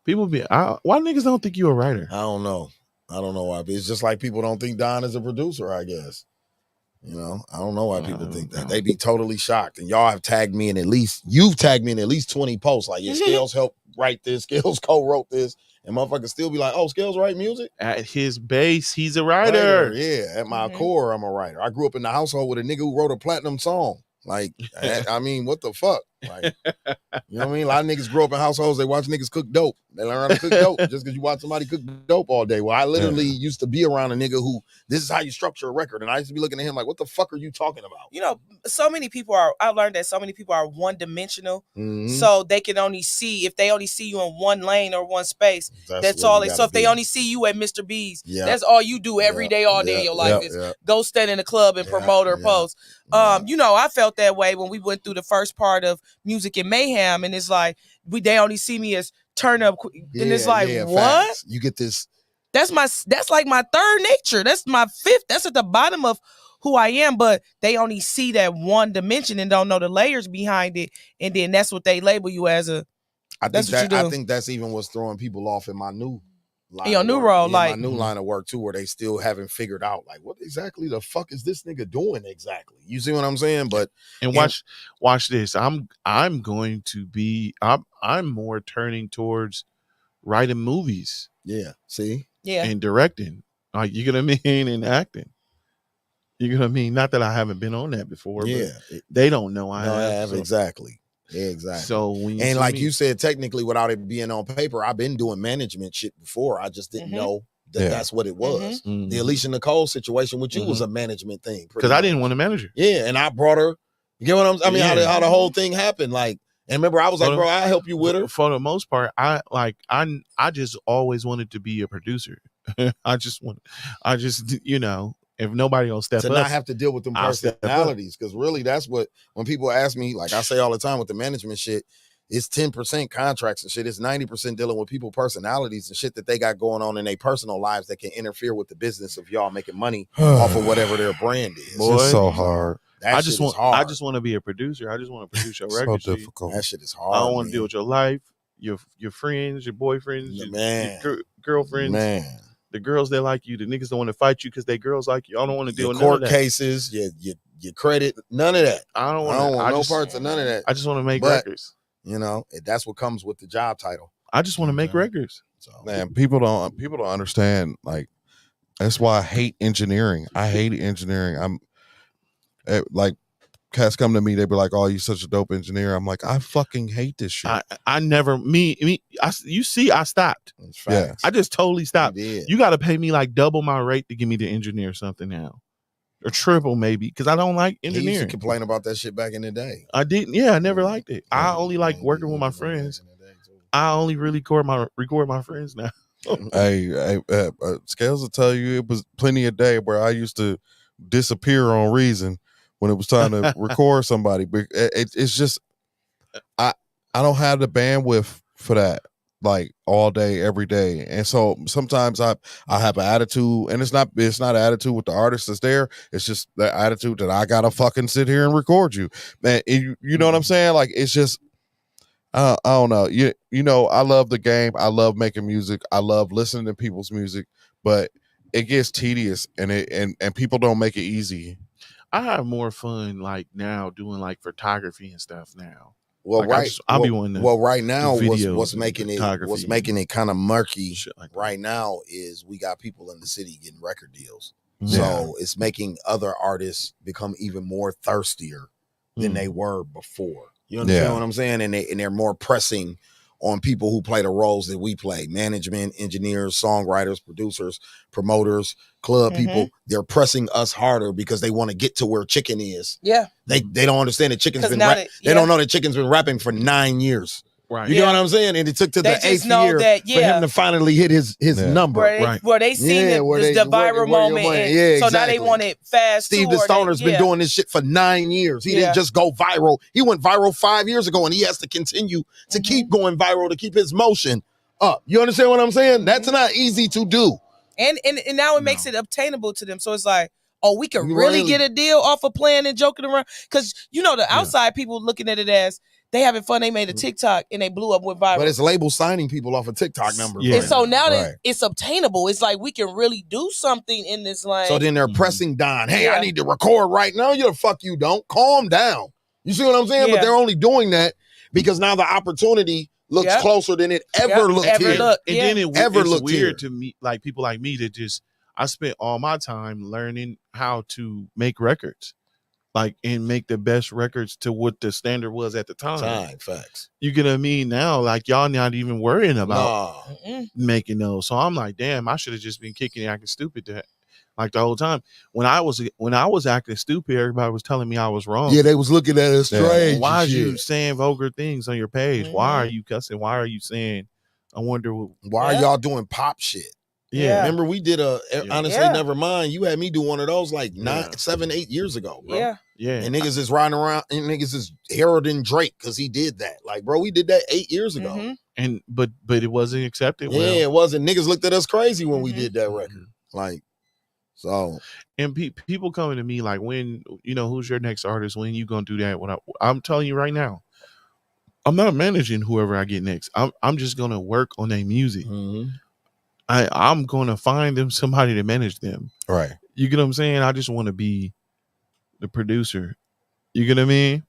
[SPEAKER 10] People why niggas don't think you a writer?
[SPEAKER 7] I don't know why. It's just like people don't think Don is a producer, I guess. You know, I don't know why people think that. They be totally shocked. And y'all have tagged me in you've tagged me in at least 20 posts. Like, yeah, Scalez helped write this. Scalez co-wrote this. And motherfuckers still be like, oh, Scalez write music?
[SPEAKER 10] At his base, he's a writer.
[SPEAKER 7] Yeah, at my core, I'm a writer. I grew up in the household with a nigga who wrote a platinum song. Like, I mean, what the fuck? Like, you know what I mean? A lot of niggas grow up in households, they watch niggas cook dope. They learn how to cook dope just because you watch somebody cook dope all day. Well, I literally used to be around a nigga who, this is how you structure a record. And I used to be looking at him like, what the fuck are you talking about?
[SPEAKER 8] You know, I've learned that so many people are one-dimensional.
[SPEAKER 7] Mhm.
[SPEAKER 8] So they can only see, if they only see you in one lane or one space, that's
[SPEAKER 7] what
[SPEAKER 8] all.
[SPEAKER 7] you
[SPEAKER 8] So
[SPEAKER 7] gotta
[SPEAKER 8] if they
[SPEAKER 7] be.
[SPEAKER 8] only see you at Mr. B's,
[SPEAKER 7] Yeah.
[SPEAKER 8] that's all you do every day, all day in your life is go stand in the club and promote or post. You know, I felt that way when we went through the first part of Music and Mayhem, and it's like they only see me as turn up, and it's like, what?
[SPEAKER 7] Facts. You get this.
[SPEAKER 8] That's like my third nature. That's my fifth. That's at the bottom of who I am, but they only see that one dimension and don't know the layers behind it, and then that's what they label you as a.
[SPEAKER 7] I
[SPEAKER 8] That's what you do.
[SPEAKER 7] I think that's even what's throwing people off in my new line.
[SPEAKER 8] In your
[SPEAKER 7] of
[SPEAKER 8] new
[SPEAKER 7] work.
[SPEAKER 8] role,
[SPEAKER 7] Yeah,
[SPEAKER 8] like
[SPEAKER 7] my new line of work too, where they still haven't figured out like what exactly the fuck is this nigga doing exactly. You see what I'm saying? But
[SPEAKER 10] And watch this. I'm going to be. I'm more turning towards writing movies.
[SPEAKER 7] Yeah. See.
[SPEAKER 8] Yeah.
[SPEAKER 10] And directing. Like, you know what I mean, and acting. You know what I mean? Not that I haven't been on that before.
[SPEAKER 7] Yeah.
[SPEAKER 10] But they don't know I have.
[SPEAKER 7] So. Exactly. Yeah, exactly.
[SPEAKER 10] So when you
[SPEAKER 7] and
[SPEAKER 10] see
[SPEAKER 7] like
[SPEAKER 10] me,
[SPEAKER 7] you said, technically, without it being on paper, I've been doing management shit before. I just didn't know that that's what it was. The Alicia Nicole situation with you was a management thing.
[SPEAKER 10] Because I didn't want a manager.
[SPEAKER 7] Yeah, and I brought her. You get what I'm? I mean, how the whole thing happened. Like, and remember, I was like, bro, I'll help you with her.
[SPEAKER 10] For the most part, I just always wanted to be a producer. I just you know. If nobody gonna step up,
[SPEAKER 7] to not have to deal with them personalities, because really that's what, when people ask me, like I say all the time with the management shit, it's 10% contracts and shit. It's 90% dealing with people personalities and shit that they got going on in their personal lives that can interfere with the business of y'all making money off of whatever their brand is.
[SPEAKER 9] Boy, it's so hard.
[SPEAKER 10] I just want to be a producer. I just want to produce your record.
[SPEAKER 9] So difficult.
[SPEAKER 7] That shit is hard.
[SPEAKER 10] I don't want to deal with your life, your friends, your boyfriends, your girlfriends.
[SPEAKER 7] Man.
[SPEAKER 10] The girls that like you, the niggas don't want to fight you because they girls like you. I don't want to deal with
[SPEAKER 7] court
[SPEAKER 10] none of that.
[SPEAKER 7] cases, your credit, none of that.
[SPEAKER 10] I don't
[SPEAKER 7] want no parts of none of that.
[SPEAKER 10] I just want to make records.
[SPEAKER 7] You know, that's what comes with the job title.
[SPEAKER 10] I just want to make records.
[SPEAKER 7] So,
[SPEAKER 9] man, people don't understand. Like, that's why I hate engineering. I hate engineering. I'm like, cats come to me, they be like, "Oh, you such a dope engineer." I'm like, I fucking hate this shit.
[SPEAKER 10] I never you see, I stopped.
[SPEAKER 7] Yeah,
[SPEAKER 10] I just totally stopped.
[SPEAKER 7] You
[SPEAKER 10] got to pay me like double my rate to get me to engineer something now, or triple maybe, because I don't like engineering.
[SPEAKER 7] He used to complain about that shit back in the day.
[SPEAKER 10] I didn't. Yeah, I never liked it. I only like working with my friends. I only really record my friends now.
[SPEAKER 9] Hey, Scalez will tell you it was plenty of day where I used to disappear on reason when it was time to record somebody. But it's just, I don't have the bandwidth for that, like all day, every day. And so sometimes I have an attitude, and it's not an attitude with the artist that's there. It's just the attitude that I gotta fucking sit here and record you, man. You know what I'm saying? Like, it's just, I don't know. You know, I love the game. I love making music. I love listening to people's music, but it gets tedious, and people don't make it easy.
[SPEAKER 10] I have more fun like now doing like photography and stuff now.
[SPEAKER 7] Well,
[SPEAKER 10] like I'll be one.
[SPEAKER 7] Well, right now, what's making it kind of murky right now is we got people in the city getting record deals, so it's making other artists become even more thirstier than they were before. You understand what I'm saying? And they're more pressing on people who play the roles that we play: management, engineers, songwriters, producers, promoters, club people. They're pressing us harder because they want to get to where Chicken is.
[SPEAKER 8] Yeah.
[SPEAKER 7] They don't understand that Chicken's been they don't know that Chicken's been rapping for 9 years.
[SPEAKER 10] Right.
[SPEAKER 7] You know what I'm saying? And it took to the 8th year for him to finally hit his number.
[SPEAKER 8] Where they seen the viral moment. So now they want it fast.
[SPEAKER 7] Steve the Stoner's been doing this shit for 9 years. He didn't just go viral. He went viral 5 years ago, and he has to continue to keep going viral to keep his motion up. You understand what I'm saying? That's not easy to do.
[SPEAKER 8] And now it makes it obtainable to them. So it's like, oh, we can really get a deal off of playing and joking around. Because, you know, the outside people looking at it as they having fun. They made a TikTok and they blew up with viral.
[SPEAKER 7] But it's label signing people off a TikTok number.
[SPEAKER 8] And so now that it's obtainable, it's like we can really do something in this lane.
[SPEAKER 7] So then they're pressing Don. Hey, I need to record right now. You the fuck you don't. Calm down. You see what I'm saying? But they're only doing that because now the opportunity looks closer than it ever looked here.
[SPEAKER 10] And then it's weird to me, like people like me that just, I spent all my time learning how to make records. like, and make the best records to what the standard was at the time.
[SPEAKER 7] Facts.
[SPEAKER 10] You get what I mean? Now, like, y'all not even worrying about
[SPEAKER 7] Nah.
[SPEAKER 10] making those. So I'm like, damn, I should have just been kicking and acting stupid like the whole time. When I was acting stupid, everybody was telling me I was wrong.
[SPEAKER 7] Yeah, they was looking at us strange.
[SPEAKER 10] Why are you saying vulgar things on your page? Why are you cussing? Why are you saying? I wonder
[SPEAKER 7] why are y'all doing pop shit?
[SPEAKER 10] Yeah.
[SPEAKER 7] Remember we did honestly never mind. You had me do one of those like 7, 8 years ago, bro.
[SPEAKER 10] Yeah.
[SPEAKER 7] And niggas is riding around and niggas is heralding Drake because he did that. Like, bro, we did that 8 years ago.
[SPEAKER 10] And but it wasn't accepted.
[SPEAKER 7] Yeah,
[SPEAKER 10] well.
[SPEAKER 7] it wasn't. Niggas looked at us crazy when we did that record. Like, so.
[SPEAKER 10] And people coming to me like, when, who's your next artist? When you gonna do that? When I'm telling you right now, I'm not managing whoever I get next. I'm just gonna work on their music. I'm gonna find them somebody to manage them.
[SPEAKER 7] Right.
[SPEAKER 10] You get what I'm saying? I just want to be the producer. You get what I mean?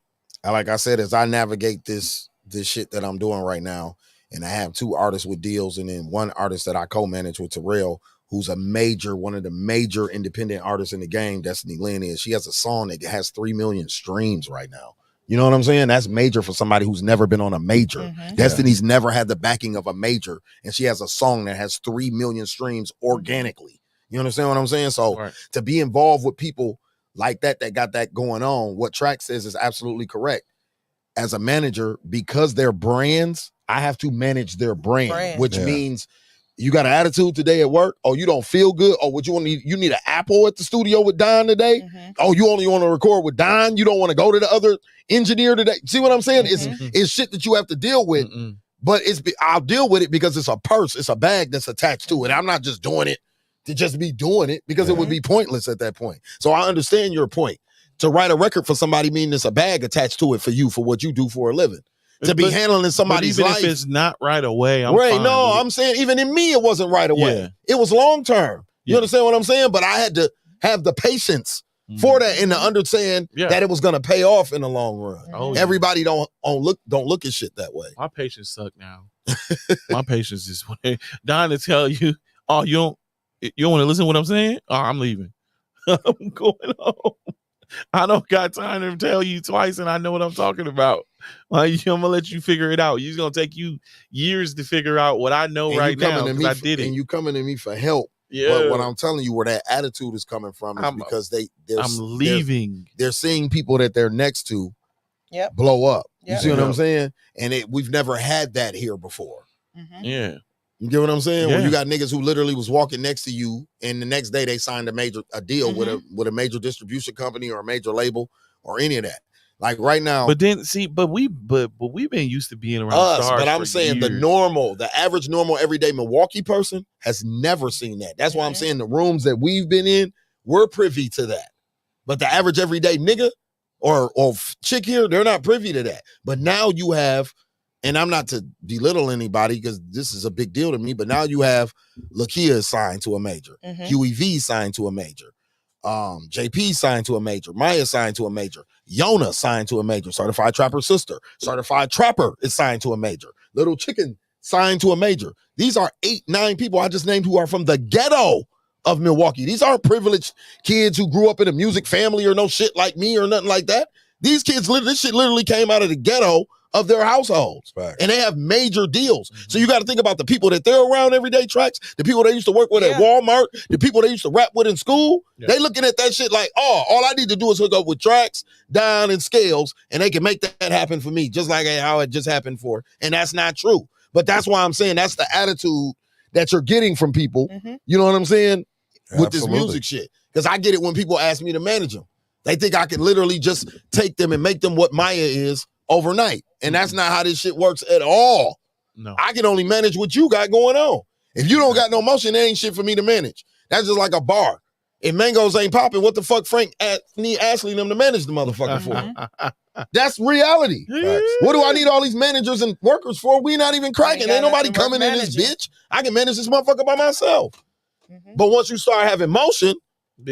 [SPEAKER 7] Like I said, as I navigate this shit that I'm doing right now, and I have 2 artists with deals, and then 1 artist that I co-manage with Terrell, who's one of the major independent artists in the game. Destiny Lynn is. She has a song that has 3 million streams right now. You know what I'm saying? That's major for somebody who's never been on a major. Destiny's never had the backing of a major, and she has a song that has 3 million streams organically. You understand what I'm saying? So to be involved with people like that got that going on, what Track says is absolutely correct. As a manager, because they're brands, I have to manage their brand. Which means you got an attitude today at work. Oh, you don't feel good. Oh, what you want? You need an Apple at the studio with Don today. Oh, you only want to record with Don. You don't want to go to the other engineer today. See what I'm saying? It's shit that you have to deal with. But I'll deal with it because it's a purse. It's a bag that's attached to it. I'm not just doing it to just be doing it because it would be pointless at that point. So I understand your point. To write a record for somebody means it's a bag attached to it for you for what you do for a living. To be handling somebody's
[SPEAKER 10] life.
[SPEAKER 7] Even
[SPEAKER 10] if it's not right away,
[SPEAKER 7] I'm saying even in me, it wasn't right away. It was long term. You understand what I'm saying? But I had to have the patience for that and to understand that it was going to pay off in the long run. Everybody don't look at shit that way.
[SPEAKER 10] My patience suck now. My patience is Don to tell you, oh, you don't want to listen to what I'm saying? Oh, I'm leaving. I'm going home. I don't got time to tell you twice, and I know what I'm talking about. Like, I'm gonna let you figure it out. It's gonna take you years to figure out what I know right now because I did it.
[SPEAKER 7] And you coming to me for help.
[SPEAKER 10] Yeah.
[SPEAKER 7] But what I'm telling you, where that attitude is coming from, is because
[SPEAKER 10] I'm leaving.
[SPEAKER 7] They're seeing people that they're next to blow up. You see what I'm saying? And we've never had that here before.
[SPEAKER 10] Yeah.
[SPEAKER 7] You get what I'm saying? Where you got niggas who literally was walking next to you, and the next day they signed a deal with a major distribution company or a major label or any of that. Like right now.
[SPEAKER 10] But then we've been used to being around
[SPEAKER 7] us.
[SPEAKER 10] stars
[SPEAKER 7] But I'm saying
[SPEAKER 10] years.
[SPEAKER 7] the average normal everyday Milwaukee person has never seen that. That's why I'm saying the rooms that we've been in, we're privy to that. But the average everyday nigga or chick here, they're not privy to that. But now you have. And I'm not to belittle anybody because this is a big deal to me, but now you have Lakia signed to a major, QEV signed to a major, JP signed to a major, Maya signed to a major, Yona signed to a major, Certified Trapper Sister, Certified Trapper is signed to a major, Little Chicken signed to a major. These are 8, 9 people I just named who are from the ghetto of Milwaukee. These aren't privileged kids who grew up in a music family or no shit like me or nothing like that. These kids, this shit literally came out of the ghetto of their households. And they have major deals. So you got to think about the people that they're around everyday Tracks, the people they used to work with at Walmart, the people they used to rap with in school. They looking at that shit like, oh, all I need to do is hook up with Tracks, Don, and Scalez, and they can make that happen for me, just like how it just happened for. And that's not true. But that's why I'm saying that's the attitude that you're getting from people. You know what I'm saying? With this music shit. Because I get it when people ask me to manage them. They think I can literally just take them and make them what Maya is overnight. And that's not how this shit works at all.
[SPEAKER 10] No.
[SPEAKER 7] I can only manage what you got going on. If you don't got no motion, there ain't shit for me to manage. That's just like a bar. If mangoes ain't popping, what the fuck Frank need Ashley and them to manage the motherfucker for? That's reality. What do I need all these managers and workers for? We not even cracking. Ain't nobody coming in this bitch. I can manage this motherfucker by myself. But once you start having motion,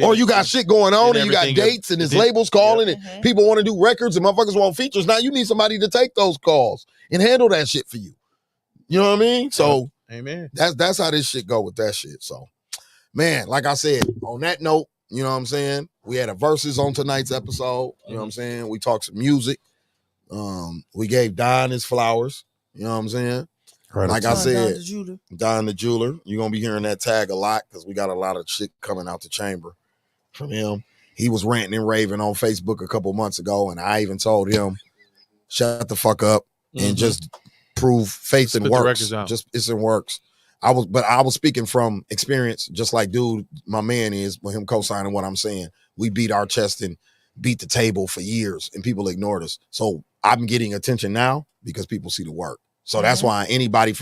[SPEAKER 7] or you got shit going on and you got dates and there's labels calling and people want to do records and motherfuckers want features. Now you need somebody to take those calls and handle that shit for you. You know what I mean? So
[SPEAKER 10] amen.
[SPEAKER 7] That's how this shit go with that shit. So, man, like I said, on that note, You know what I'm saying? We had a verses on tonight's episode. You know what I'm saying? We talked some music. We gave Don his flowers. You know what I'm saying? Like I said, Don the Jeweler. You're going to be hearing that tag a lot because we got a lot of shit coming out the chamber from him. He was ranting and raving on Facebook a couple months ago, and I even told him, shut the fuck up and just prove faith in works. Just it's in works. I was speaking from experience, just like dude, my man is with him co-signing what I'm saying. We beat our chest and beat the table for years, and people ignored us. So I'm getting attention now because people see the work. So that's why anybody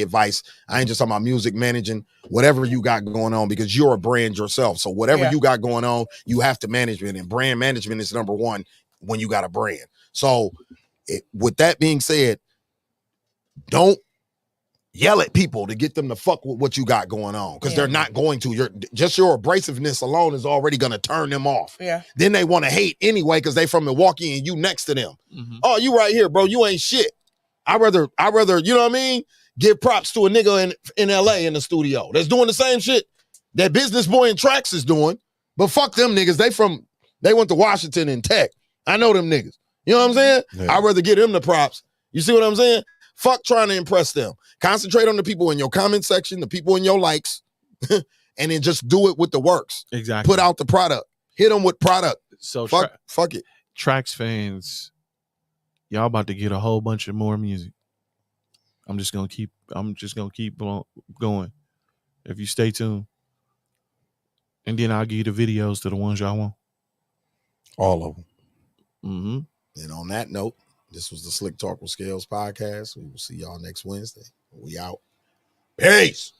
[SPEAKER 7] advice, I ain't just talking about music, managing, whatever you got going on, because you're a brand yourself. So whatever you got going on, you have to manage it. And brand management is number one when you got a brand. So with that being said, don't yell at people to get them to fuck with what you got going on, because they're not going to. Your abrasiveness alone is already going to turn them off. Yeah. Then they want to hate anyway because they from Milwaukee and you next to them. Oh, you right here, bro. You ain't shit. I rather, you know what I mean? Give props to a nigga in LA in the studio that's doing the same shit that Business Boy and Trax is doing. But fuck them niggas. They went to Washington and Tech. I know them niggas. You know what I'm saying? Yeah. I'd rather give them the props. You see what I'm saying? Fuck trying to impress them. Concentrate on the people in your comment section, the people in your likes, and then just do it with the works.
[SPEAKER 10] Exactly.
[SPEAKER 7] Put out the product. Hit them with product.
[SPEAKER 10] So
[SPEAKER 7] fuck it.
[SPEAKER 10] Trax fans, y'all about to get a whole bunch of more music. I'm just gonna keep going. If you stay tuned. And then I'll give you the videos to the ones y'all want.
[SPEAKER 9] All of them.
[SPEAKER 10] Mm-hmm.
[SPEAKER 7] And on that note, this was the Slick Talk with Scalez podcast. We will see y'all next Wednesday. We out. Peace.